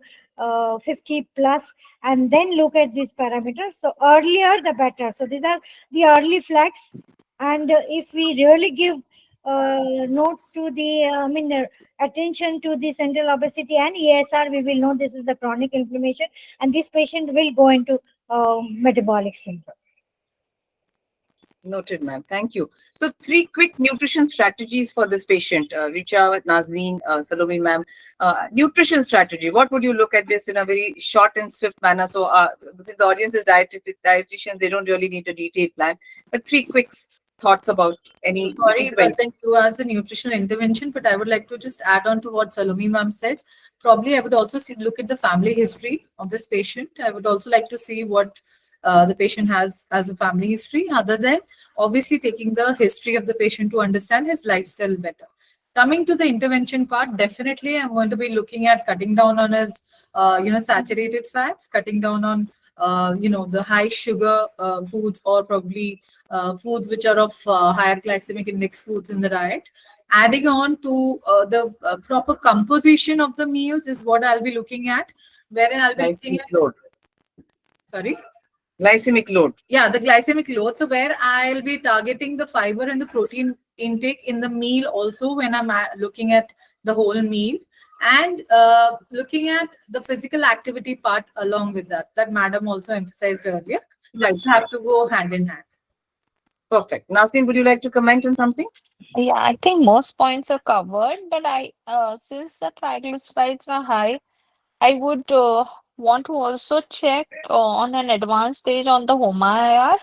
50 plus and then look at these parameters. So earlier the better. So these are the early flags. And if we really give notes to the, attention to the central obesity and ESR, we will know this is the chronic inflammation and this patient will go into metabolic syndrome. Noted, ma'am. Thank you. So, three quick nutrition strategies for this patient. Richa, Nazneen, Salome, ma'am. Nutrition strategy. What would you look at this in a very short and swift manner? So, since the audience is dietitians, they don't really need a detailed plan. But three quick thoughts about any. So sorry, intervention. but thank you as a nutritional intervention, but I would like to just add on to what Salome ma'am said. Probably I would also look at the family history of this patient. I would also like to see what the patient has as a family history, other than obviously taking the history of the patient to understand his lifestyle better. Coming to the intervention part, definitely I'm going to be looking at cutting down on his, saturated fats, cutting down on, the high sugar foods, or probably foods which are of higher glycemic index foods in the diet. Adding on to the proper composition of the meals is what I'll be looking at, wherein I'll be looking Glycemic at, load. sorry? Glycemic load. Yeah, the glycemic load. So where I'll be targeting the fiber and the protein intake in the meal also when I'm looking at the whole meal, and looking at the physical activity part along with that. That madam also emphasized earlier. That have to go hand in hand. Perfect. Nazneen, would you like to comment on something? Yeah, I think most points are covered, but since the triglycerides are high, I would want to also check on an advanced stage on the HOMA-IR.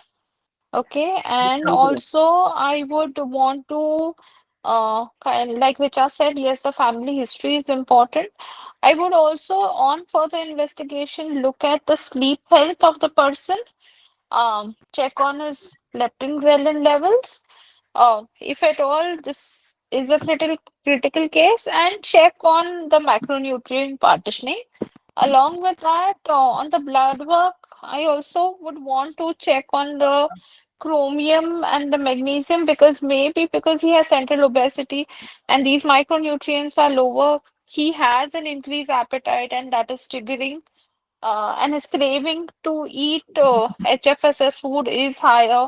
Okay, and also I would want to, like Richa said, yes, the family history is important. I would also, on further investigation, look at the sleep health of the person, check on his leptin ghrelin levels, if at all this is a critical case, and check on the macronutrient partitioning. Along with that, on the blood work, I also would want to check on the chromium and the magnesium, because maybe because he has central obesity and these micronutrients are lower, he has an increased appetite and that is triggering, and his craving to eat HFSS food is higher.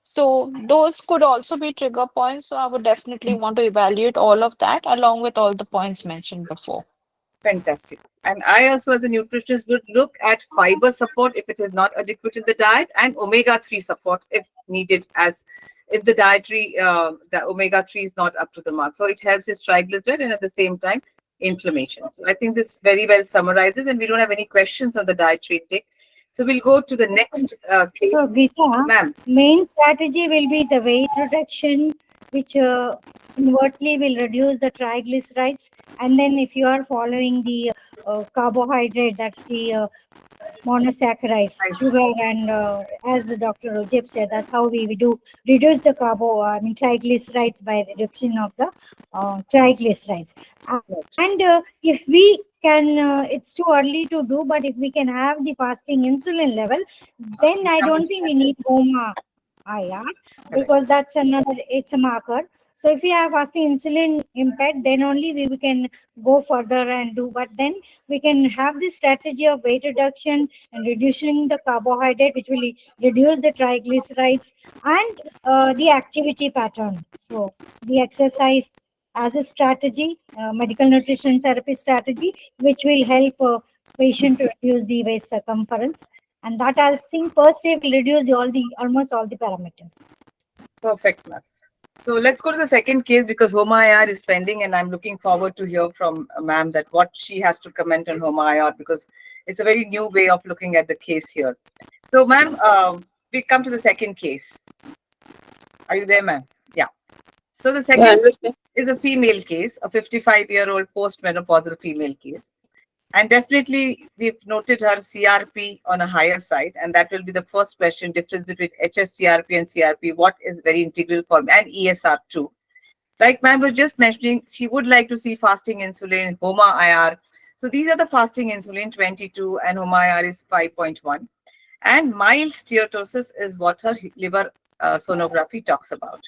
So those could also be trigger points. So I would definitely want to evaluate all of that along with all the points mentioned before. Fantastic. And I also, as a nutritionist, would look at fiber support if it is not adequate in the diet, and omega-3 support if needed, as if the dietary, the omega-3 is not up to the mark. So it helps his triglyceride and at the same time inflammation. So I think this very well summarizes, and we don't have any questions on the dietary intake. So we'll go to the next case. So Geeta, Ma'am. main strategy will be the weight reduction, which invertly will reduce the triglycerides. And then if you are following the carbohydrate, that's the monosaccharides, sugar, and as Dr. Rojib said, that's how we do reduce the triglycerides by reduction of the triglycerides. And if we can, it's too early to do, but if we can have the fasting insulin level, then I don't think we need HOMA IR, Correct. because that's another, it's a marker. So if we have fasting insulin impaired, then only we can go further and do. But then we can have this strategy of weight reduction and reducing the carbohydrate, which will reduce the triglycerides, and the activity pattern. So the exercise as a strategy, medical nutrition therapy strategy, which will help patient to reduce the waist circumference, and that I think per se will reduce the almost all the parameters. Perfect, ma'am. So let's go to the second case because Homa IR is pending, and I'm looking forward to hear from ma'am that what she has to comment on Homa IR because it's a very new way of looking at the case here. So, ma'am, we come to the second case. Are you there, ma'am? Yeah. So the Yeah, second understand. is a female case, a 55-year-old postmenopausal female case. And definitely, we've noted her CRP on a higher side, and that will be the first question: difference between HSCRP and CRP. What is very integral for me, and ESR too. Like ma'am was just mentioning, she would like to see fasting insulin, HOMA IR. So these are the fasting insulin 22, and HOMA IR is 5.1. And mild steatosis is what her liver sonography talks about.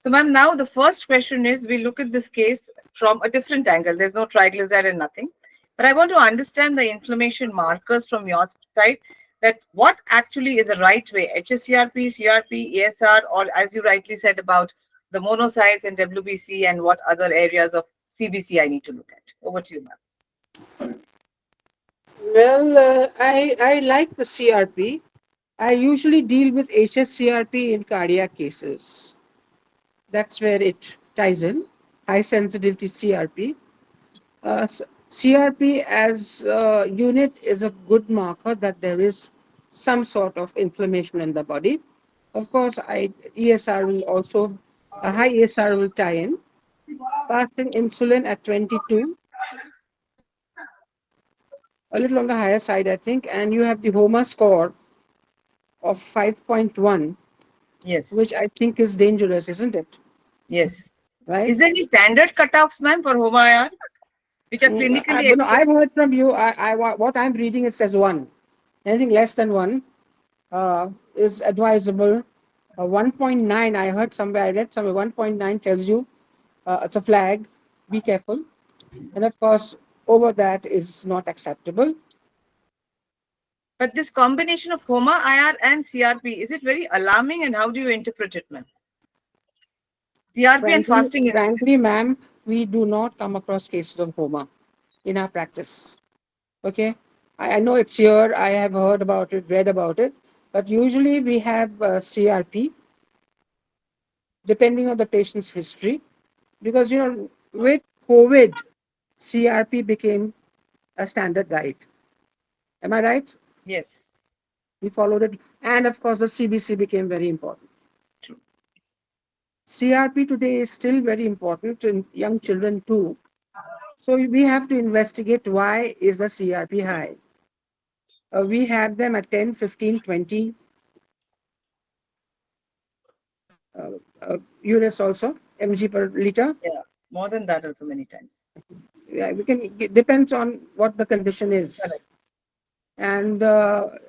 So, ma'am, now the first question is we look at this case from a different angle. There's no triglyceride and nothing. But I want to understand the inflammation markers from your side, that what actually is the right way, HSCRP, CRP, ESR, or as you rightly said about the monocytes and WBC and what other areas of CBC I need to look at. Over to you, ma'am. Well, I like the CRP. I usually deal with HSCRP in cardiac cases. That's where it ties in. High sensitivity CRP. CRP as a unit is a good marker that there is some sort of inflammation in the body. Of course, ESR will also, a high ESR will tie in. Fasting insulin at 22, a little on the higher side, I think, and you have the HOMA score of 5.1, Yes, which I think is dangerous, isn't it? yes. Right? Is there any standard cutoffs, ma'am, for HOMA IR, which are clinically No, I've accepted? heard from you. What I'm reading it says one. Anything less than one is advisable. 1.9, I heard somewhere, I read somewhere, 1.9 tells you it's a flag. Be careful. And of course, over that is not acceptable. But this combination of HOMA, IR, and CRP, is it very alarming and how do you interpret it, ma'am? CRP and fasting insulin. Frankly, ma'am, we do not come across cases of HOMA in our practice. Okay, I know it's here. I have heard about it, read about it, but usually we have CRP depending on the patient's history, because with COVID, CRP became a standard guide. Am I right? Yes, We followed it, and of course, the CBC became very important. true. CRP today is still very important in young children too. So we have to investigate why is the CRP high. We have them at 10, 15, 20 uh, units also, mg per liter. Yeah, more than that also many times. Yeah, we can, it depends on what the condition is. Correct. And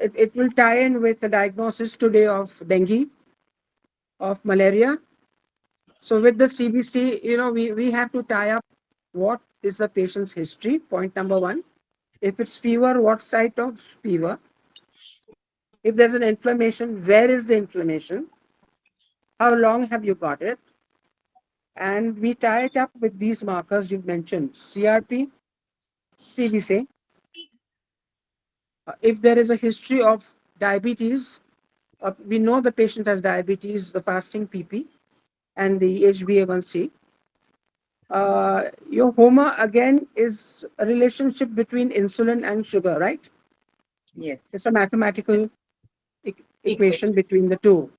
it will tie in with the diagnosis today of dengue, of malaria. So with the CBC, we have to tie up what is the patient's history, point number one. If it's fever, what site of fever? If there's an inflammation, where is the inflammation? How long have you got it? And we tie it up with these markers you've mentioned, CRP, CBC. If there is a history of diabetes, we know the patient has diabetes, the fasting PP, and the HbA1c. Your HOMA again is a relationship between insulin and sugar, right? Yes. It's a mathematical Equate. equation between the two.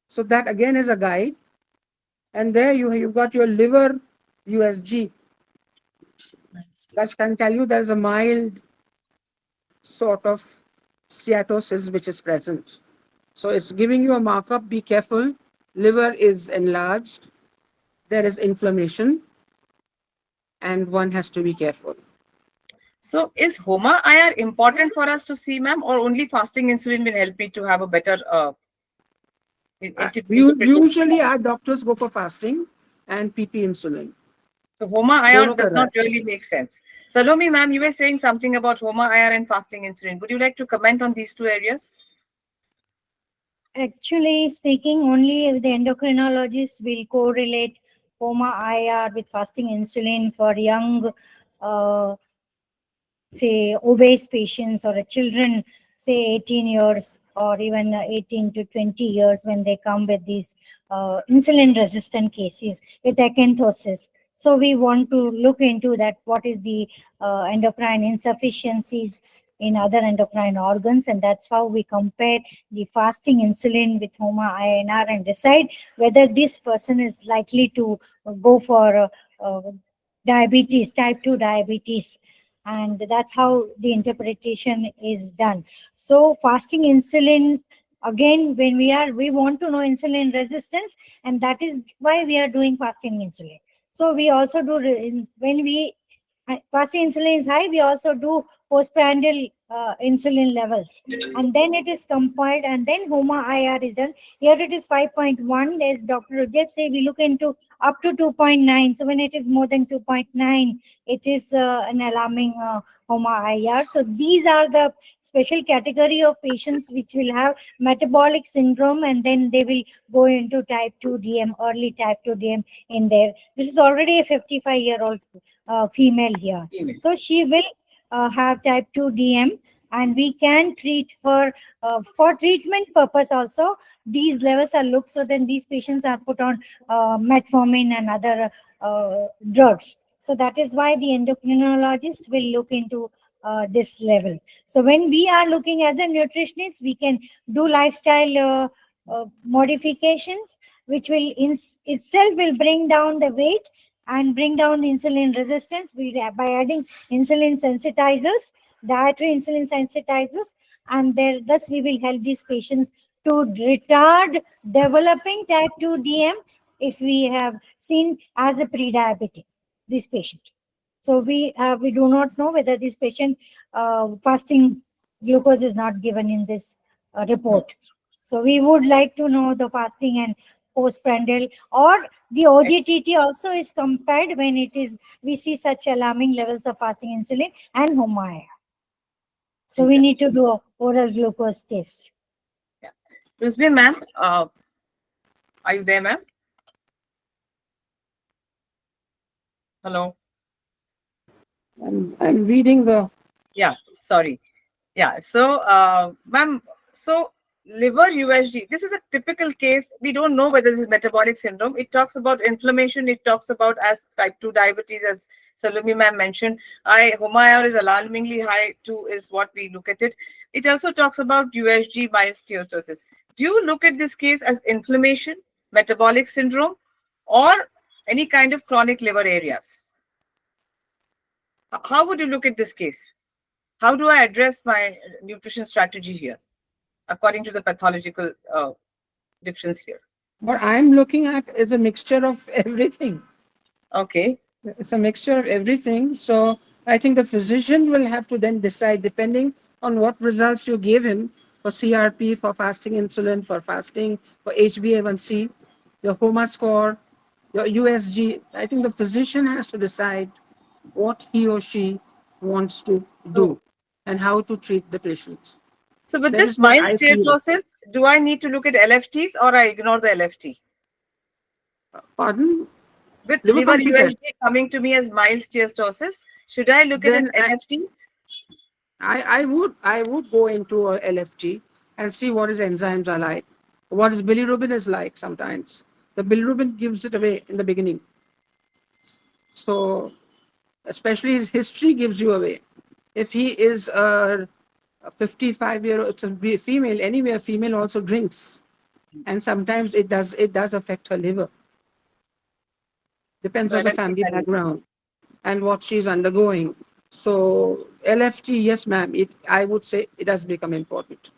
So that again is a guide. And there you've got your liver USG. That can tell you there's a mild sort of steatosis which is present. So it's giving you a markup. Be careful. Liver is enlarged. There is inflammation, and one has to be careful. So is HOMA IR important for us to see, ma'am, or only fasting insulin will help me to have a better interpretation? Usually our doctors go for fasting and PP insulin. So HOMA IR Dono does kar raha not hai. really make sense. Salome, ma'am, you were saying something about HOMA IR and fasting insulin. Would you like to comment on these two areas? Actually speaking, only the endocrinologist will correlate HOMA-IR with fasting insulin for young, say, obese patients or children, say 18 years or even 18 to 20 years when they come with these insulin resistant cases with acanthosis. So we want to look into that, what is the endocrine insufficiencies in other endocrine organs, and that's how we compare the fasting insulin with HOMA-INR and decide whether this person is likely to go for diabetes, type 2 diabetes, and that's how the interpretation is done. So fasting insulin, again, when we want to know insulin resistance, and that is why we are doing fasting insulin. So we also do, when we fasting insulin is high, we also do postprandial insulin levels, and then it is compiled, and then HOMA IR is done. Here it is 5.1, as Dr. Ruzbeh say, we look into up to 2.9. So when it is more than 2.9, it is an alarming HOMA IR. So these are the special category of patients which will have metabolic syndrome, and then they will go into type 2 DM, early type 2 DM in there. This is already a 55-year-old female here. Female. So she will have type 2 DM, and we can treat her for treatment purpose also. These levels are looked, so then these patients are put on metformin and other drugs. So that is why the endocrinologist will look into this level. So when we are looking as a nutritionist, we can do lifestyle modifications, which will itself will bring down the weight and bring down the insulin resistance by adding insulin sensitizers, dietary insulin sensitizers, and thus we will help these patients to retard developing type 2 DM if we have seen as a pre-diabetic, this patient. So we do not know whether this patient fasting glucose is not given in this report. So we would like to know the fasting and postprandial, or the OGTT also is compared when it is, we see such alarming levels of fasting insulin and HOMA. So we need to do a oral glucose test. Yeah. Ruzbeh, ma'am, are you there, ma'am? Hello. I'm reading the. Yeah, sorry. Yeah, so, ma'am, so liver USG, this is a typical case. We don't know whether this is metabolic syndrome. It talks about inflammation. It talks about as type 2 diabetes, as Salome ma'am mentioned. HOMA-IR is alarmingly high too, is what we look at it. It also talks about USG mild steatosis. Do you look at this case as inflammation, metabolic syndrome, or any kind of chronic liver areas? How would you look at this case? How do I address my nutrition strategy here, according to the pathological difference here? What I'm looking at is a mixture of everything. Okay. It's a mixture of everything. So I think the physician will have to then decide, depending on what results you give him for CRP, for fasting insulin, for fasting, for HbA1c, your HOMA score, your USG. I think the physician has to decide what he or she wants to So, do and how to treat the patients. so with That this is what mild I feel. steatosis, do I need to look at LFTs or I ignore the LFT? Pardon? With Liver liver function test. USG coming to me as mild steatosis, should I look at Then an LFTs? I would go into a LFT and see what his enzymes are like, what his bilirubin is like sometimes. The bilirubin gives it away in the beginning. So especially his history gives you away. If he is a 55-year-old, it's a female, anyway, a female also drinks. And sometimes it does affect her liver. Depends So on the LFT family can. background and what she's undergoing. So LFT, yes, ma'am, I would say it has become important.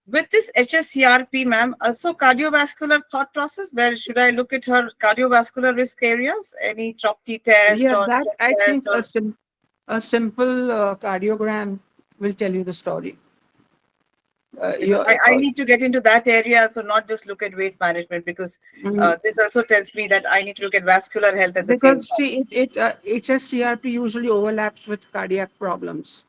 With this HSCRP, ma'am, also cardiovascular thought process, where should I look at her cardiovascular risk areas? Any CHOP-T test Yeah, or that stress I test think or A simple cardiogram will tell you the story. Because I need to get into that area, so not just look at weight management, because Mm, this also tells me that I need to look at vascular health at the because same time. see, HSCRP usually overlaps with cardiac problems.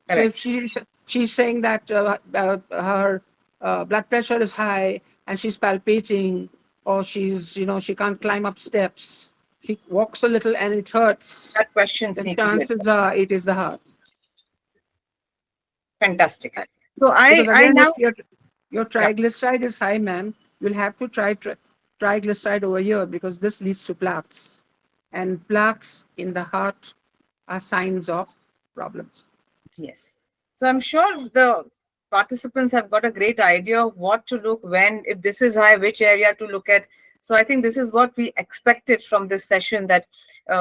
So if Correct. she's saying that her blood pressure is high and she's palpating, or she can't climb up steps, she walks a little and it hurts, That questions then need to be chances addressed. are it is the heart. Fantastic. So Because I again, if now, your yeah, triglyceride is high, ma'am, you'll have to try triglyceride over here because this leads to plaques, and plaques in the heart are signs of problems. yes. So I'm sure the participants have got a great idea of what to look when, if this is high, which area to look at. So I think this is what we expected from this session, that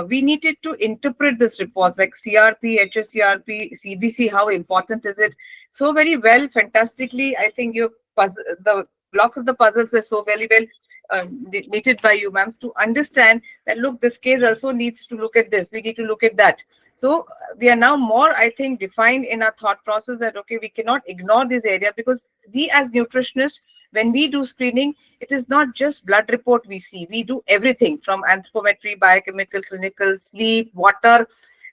we needed to interpret this reports like CRP, HSCRP, CBC, how important is it? So very well, fantastically. I think the blocks of the puzzles were so very well knitted by you, ma'am, to understand that, look, this case also needs to look at this. We need to look at that. So we are now more, I think, defined in our thought process that, okay, we cannot ignore this area, because we as nutritionists, when we do screening, it is not just blood report we see. We do everything from anthropometry, biochemical, clinical, sleep, water,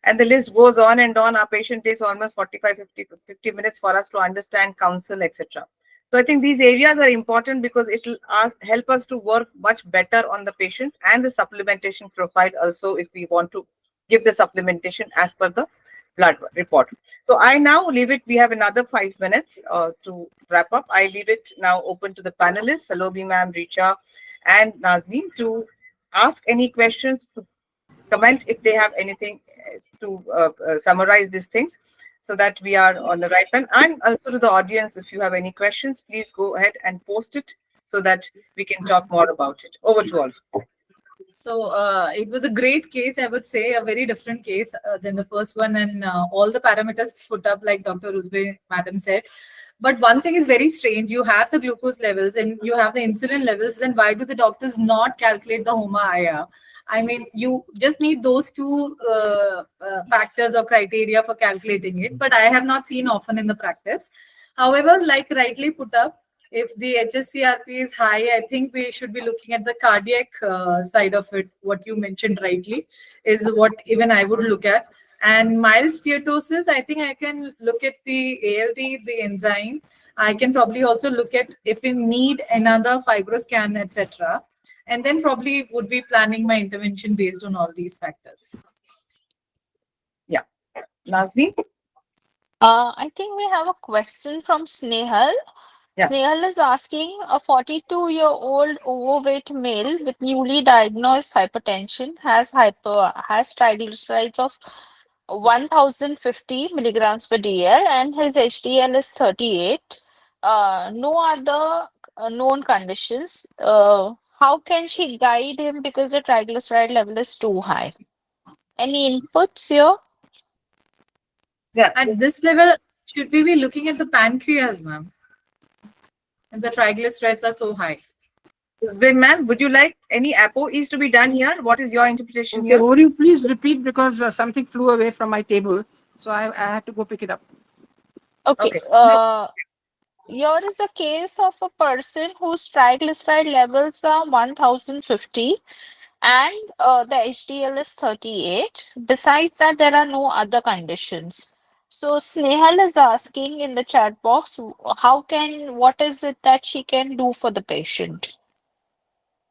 and the list goes on and on. Our patient takes almost 45, 50 minutes for us to understand, counsel, etc. So I think these areas are important because it will help us to work much better on the patients and the supplementation profile also, if we want to give the supplementation as per the blood report. So I now leave it. We have another 5 minutes to wrap up. I leave it now open to the panelists, Salobi ma'am, Richa, and Nazneen, to ask any questions, to comment if they have anything to summarize these things, so that we are on the right line. And also to the audience, if you have any questions, please go ahead and post it so that we can talk more about it. Over to all. So it was a great case, I would say, a very different case than the first one, and all the parameters put up, like Dr. Ruzbeh, madam said. But one thing is very strange. You have the glucose levels and you have the insulin levels. Then why do the doctors not calculate the HOMA-IR? I mean, you just need those two factors or criteria for calculating it. But I have not seen often in the practice. However, like rightly put up, if the HSCRP is high, I think we should be looking at the cardiac side of it. What you mentioned rightly is what even I would look at. And mild steatosis, I think I can look at the ALT, the enzyme. I can probably also look at if we need another fibroscan, etc. And then probably would be planning my intervention based on all these factors. Yeah. Nazneen? I think we have a question from Snehal. Yeah. Snehal is asking, a 42-year-old overweight male with newly diagnosed hypertension has triglycerides of 1050 milligrams per dl and his HDL is 38. No other known conditions. How can she guide him because the triglyceride level is too high? Any inputs here? Yeah. At this level, should we be looking at the pancreas, ma'am? And the triglycerides are so high. Ruzbeh ma'am, would you like any ApoEs to be done here? What is your interpretation Okay, here? would you please repeat because something flew away from my table, so I had to go pick it up. Okay. Okay. Here is a case of a person whose triglyceride levels are 1050 and the HDL is 38. Besides that, there are no other conditions. So Snehal is asking in the chat box, what is it that she can do for the patient?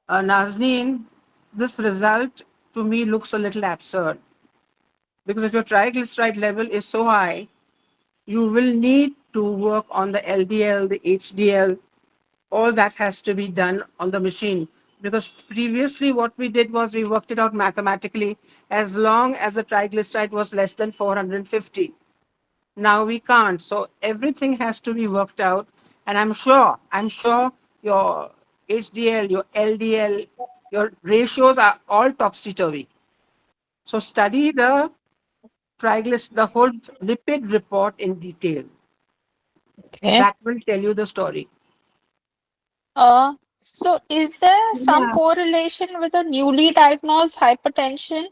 Nazneen, this result to me looks a little absurd because if your triglyceride level is so high, you will need to work on the LDL, the HDL, all that has to be done on the machine. Because previously, what we did was we worked it out mathematically as long as the triglyceride was less than 450. Now we can't. So everything has to be worked out. And I'm sure your HDL, your LDL, your ratios are all topsy-turvy. So study the whole lipid report in detail. Okay. That will tell you the story. So is there some Yeah, correlation with a newly diagnosed hypertension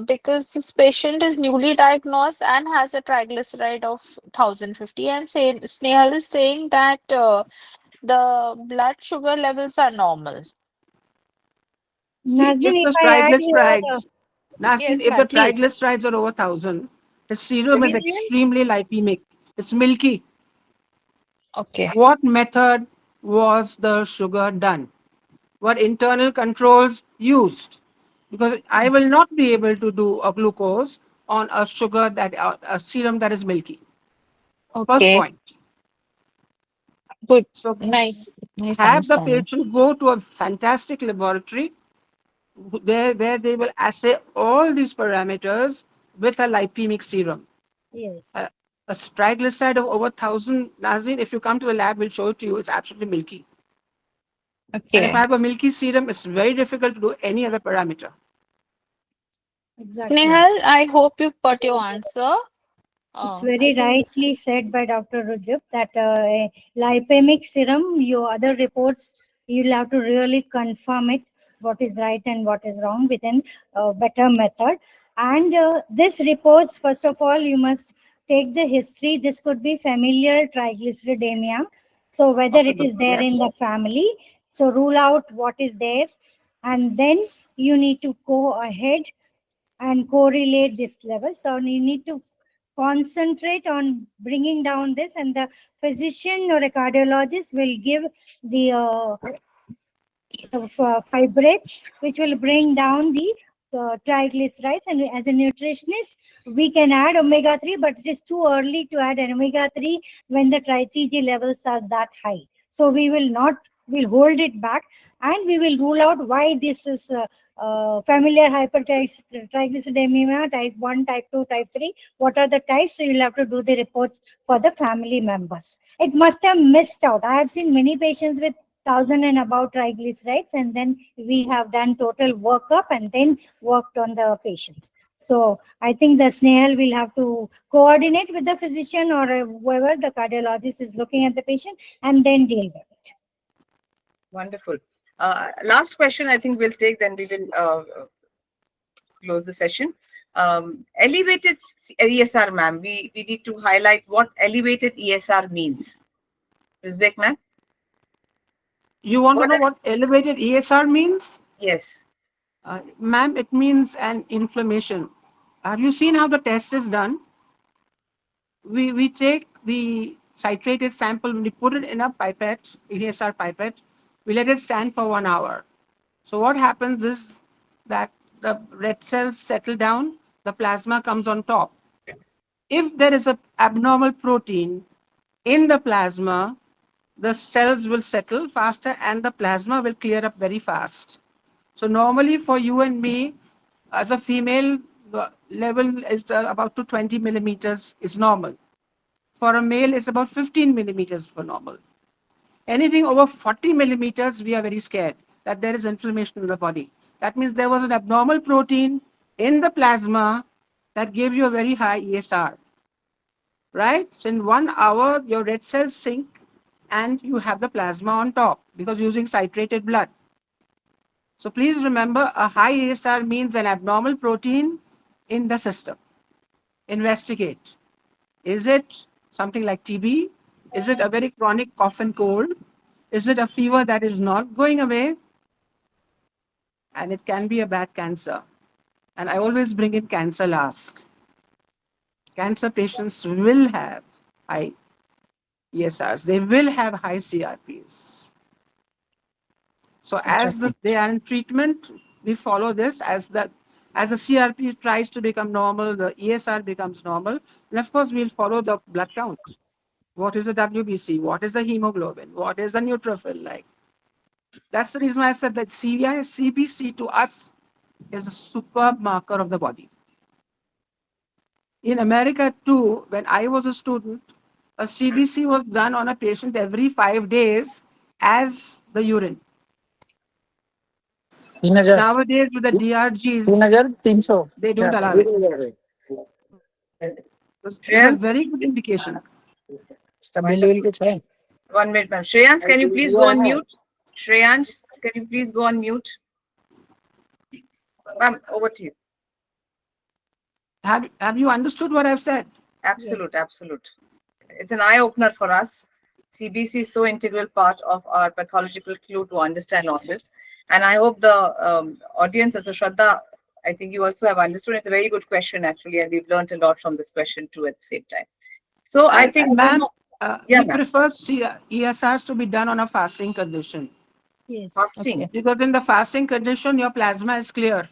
because this patient is newly diagnosed and has a triglyceride of 1050, and Snehal is saying that the blood sugar levels are normal. See, if Nazneen, if the I add here, Nazneen, Yes, if the ma'am, please. triglycerides are over 1,000, the serum is Everything? extremely lipemic. It's milky. Okay. What method was the sugar done? What internal controls used? Because I will not be able to do a glucose on a sugar that a serum that is milky. First Okay. point. Good. So Nice have the understanding. patient go to a fantastic laboratory there where they will assay all these parameters with a lipemic serum. A, yes, a triglyceride of over 1,000, Nazreen, if you come to the lab, we'll show it to you. It's absolutely milky. And if I Okay. have a milky serum, it's very difficult to do any other parameter. exactly. Snehal, I hope you got your answer. It's I very think, rightly said by Dr. Rujub that a lipemic serum, your other reports, you'll have to really confirm it, what is right and what is wrong within a better method. And this reports, first of all, you must take the history. This could be familial triglyceridemia. So whether Of the it is there in yes. the family, so rule out what is there, and then you need to go ahead and correlate this level. So you need to concentrate on bringing down this, and the physician or a cardiologist will give the fibrates, which will bring down the triglycerides. And as a nutritionist, we can add omega 3, but it is too early to add an omega 3 when the TG levels are that high. So we will not, we'll hold it back, and we will rule out why this is familiar hypertriglyceridemia, type 1, type 2, type 3. What are the types? So you'll have to do the reports for the family members. It must have missed out. I have seen many patients with 1,000 and above triglycerides, and then we have done total workup and then worked on the patients. So I think the snail will have to coordinate with the physician or whoever the cardiologist is looking at the patient, and then deal with it. Wonderful. Last question, I think we'll take, then we will close the session. Elevated ESR, ma'am. We need to highlight what elevated ESR means. Ruzbeh, ma'am? You want to What know does, what elevated ESR means? yes. Ma'am, it means an inflammation. Have you seen how the test is done? We take the citrated sample, we put it in a pipette, ESR pipette, we let it stand for 1 hour. So what happens is that the red cells settle down, the plasma comes on top. If there is an abnormal protein in the plasma, the cells will settle faster and the plasma will clear up very fast. So normally for you and me, as a female, the level is about to 20 millimeters is normal. For a male, it's about 15 millimeters for normal. Anything over 40 millimeters, we are very scared that there is inflammation in the body. That means there was an abnormal protein in the plasma that gave you a very high ESR, right? So in 1 hour, your red cells sink and you have the plasma on top because using citrated blood. So please remember, a high ESR means an abnormal protein in the system. Investigate. Is it something like TB? Is it a very chronic cough and cold? Is it a fever that is not going away? And it can be a bad cancer. And I always bring in cancer last. Cancer patients will have high ESRs, they will have high CRPs. So Interesting. they are in treatment, we follow this as the CRP tries to become normal, the ESR becomes normal. And of course, we'll follow the blood count. What is the WBC? What is the hemoglobin? What is the neutrophil like? That's the reason why I said that CBC to us is a superb marker of the body. In America, too, when I was a student, a CBC was done on a patient every 5 days as the urine. 3000 Nowadays, with the DRGs, 3300 they don't क्या allow it. It's a Shreyans? very good indication. इसका bill will कुछ है 1 minute, ma'am. Shreyans, can you please go on mute? Shreyans, can you please go on mute? Ma'am, over to you. Have you understood what I've said? Absolute, Yes. absolute. It's an eye opener for us. CBC is so integral part of our pathological clue to understand all this. And I hope the audience, as a Shraddha, I think you also have understood. It's a very good question, actually, and we've learned a lot from this question too at the same time. So I think, And ma'am, yeah, we ma'am, prefer ESRs to be done on a fasting condition. Yes. fasting. Because in the fasting condition, your plasma is clear.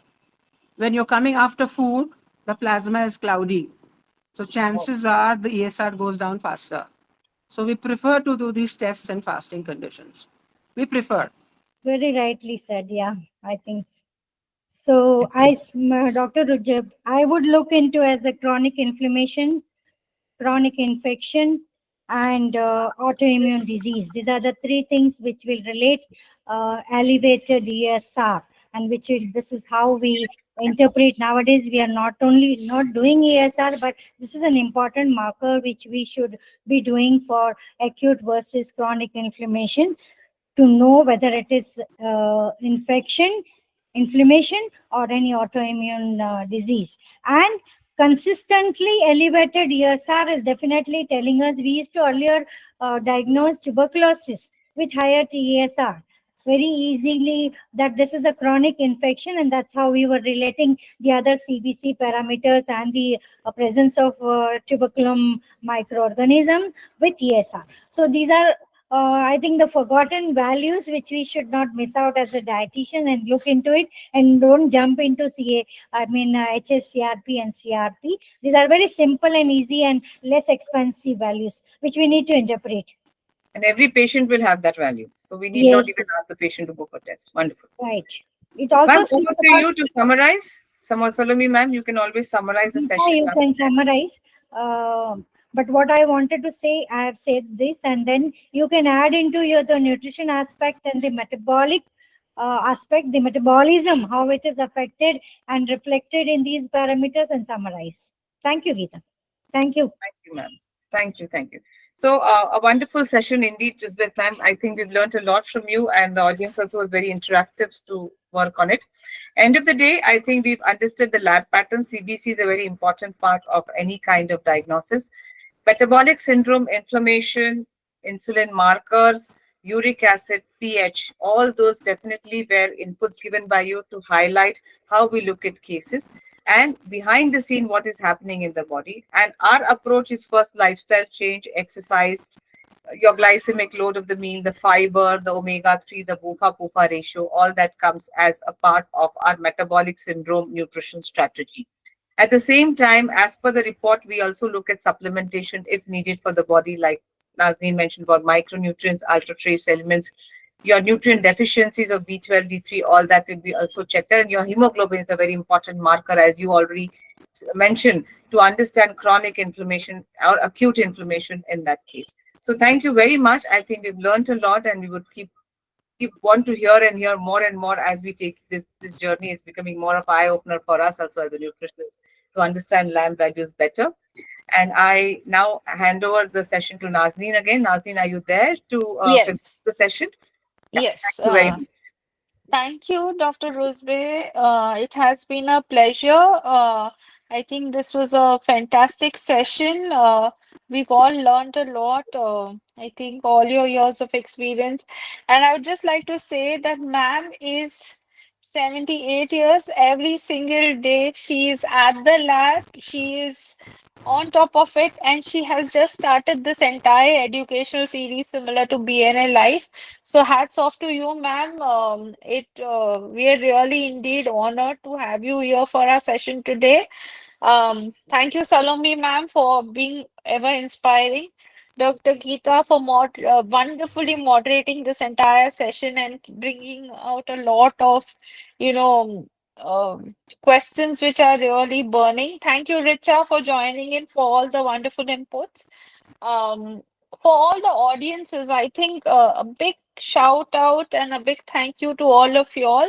When you're coming after food, the plasma is cloudy. So Oh, chances are the ESR goes down faster. So we prefer to do these tests in fasting conditions. We prefer. Very rightly said. Yeah, I think so. Dr. Rujab, I would look into as a chronic inflammation, chronic infection, and autoimmune disease. These are the three things which will relate elevated ESR, and this is how we interpret nowadays. We are not only not doing ESR, but this is an important marker which we should be doing for acute versus chronic inflammation to know whether it is inflammation, or any autoimmune disease. And consistently elevated ESR is definitely telling us we used to earlier diagnose tuberculosis with higher TESR very easily that this is a chronic infection, and that's how we were relating the other CBC parameters and the presence of tuberculum microorganism with ESR. So these are I think the forgotten values which we should not miss out as a dietitian, and look into it, and don't jump into HSCRP and CRP. These are very simple and easy and less expensive values which we need to interpret. and every patient will have that value. So we need not Yes, even ask the patient to book a test. Wonderful. right. It also Ma'am, speaks over to about, you to summarize. Salome, ma'am, you can always summarize the yeah, session. you can summarize. But what I wanted to say, I have said this, and then you can add into your the nutrition aspect and the metabolic aspect, the metabolism, how it is affected and reflected in these parameters, and summarize. Thank you, Geeta. Thank you. Thank you, ma'am. Thank you, thank you. So, a wonderful session indeed, Ruzbeh ma'am. I think we've learned a lot from you, and the audience also was very interactive to work on it. End of the day, I think we've understood the lab pattern. CBC is a very important part of any kind of diagnosis. Metabolic syndrome, inflammation, insulin markers, uric acid, pH, all those definitely were inputs given by you to highlight how we look at cases and behind the scene what is happening in the body. And our approach is first lifestyle change, exercise, your glycemic load of the meal, the fiber, the omega 3, the BUFA PUFA ratio, all that comes as a part of our metabolic syndrome nutrition strategy. At the same time, as per the report, we also look at supplementation if needed for the body, like Nazneen mentioned about micronutrients, ultra trace elements, your nutrient deficiencies of B12, D3, all that will be also checked. And your hemoglobin is a very important marker, as you already mentioned, to understand chronic inflammation or acute inflammation in that case. So thank you very much. I think we've learned a lot, and we would keep want to hear and hear more and more as we take this journey. It's becoming more of eye opener for us also as a nutritionist to understand lamb values better. And I now hand over the session to Nazneen again. Nazneen, are you there to conclude Yes, the session? Yeah, thank yes. you very much. Thank you, Dr. Ruzbeh. It has been a pleasure. I think this was a fantastic session. We've all learned a lot. I think all your years of experience. And I would just like to say that ma'am is 78 years. Every single day she is at the lab. She is on top of it. And she has just started this entire educational series similar to BNL Life. So hats off to you, ma'am. We are really indeed honored to have you here for our session today. Thank you, Salome, ma'am, for being ever inspiring. Dr. Geeta for wonderfully moderating this entire session and bringing out a lot of, you know, questions which are really burning. Thank you, Richa, for joining in for all the wonderful inputs. Um, for all the audiences, I think a big shout out and a big thank you to all of y'all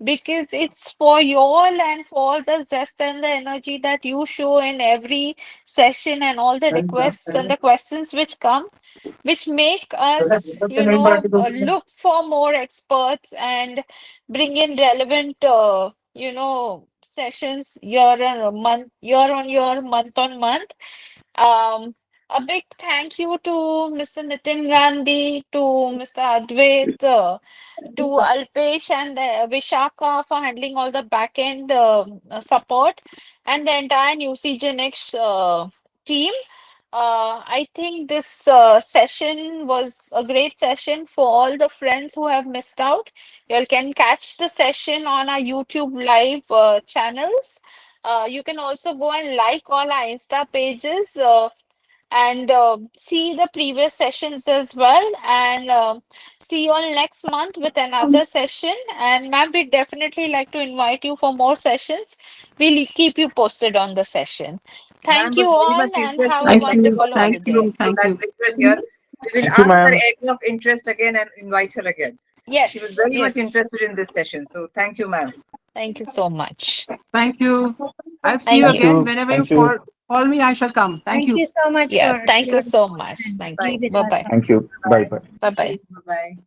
because it's for y'all and for all the zest and the energy that you show in every session and all the requests and the questions which come, which make us, look for more experts and bring in relevant, sessions year on year, month on month. Um, a big thank you to Mr. Nitin Gandhi, to Mr. Advait, to Alpesh and Vishaka for handling all the back end support, and the entire Nucigenix team. I think this session was a great session for all the friends who have missed out. You all can catch the session on our YouTube live channels. You can also go and like all our Insta pages. And see the previous sessions as well. And see you all next month with another session. And ma'am, we definitely like to invite you for more sessions. We'll keep you posted on the session. Thank Ma'am you was very all much and have interested a in Thank the you. wonderful session. Thank holiday. you. So Thank that you. brings her here. We will Thank you, ask her ma'am. egg of interest again and invite her again. She was Yes, very much yes. interested in this session. So thank you, ma'am. Thank you so much. Thank you. I'll see you Thank Thank you. again. you. Whenever you Thank you. call me, I shall come. Thank Thank you. you so much Yeah, for thank you your so input much. and Thank Bye. be you. with Bye us. bye. Thank you. Bye bye. Bye See bye. you. Bye.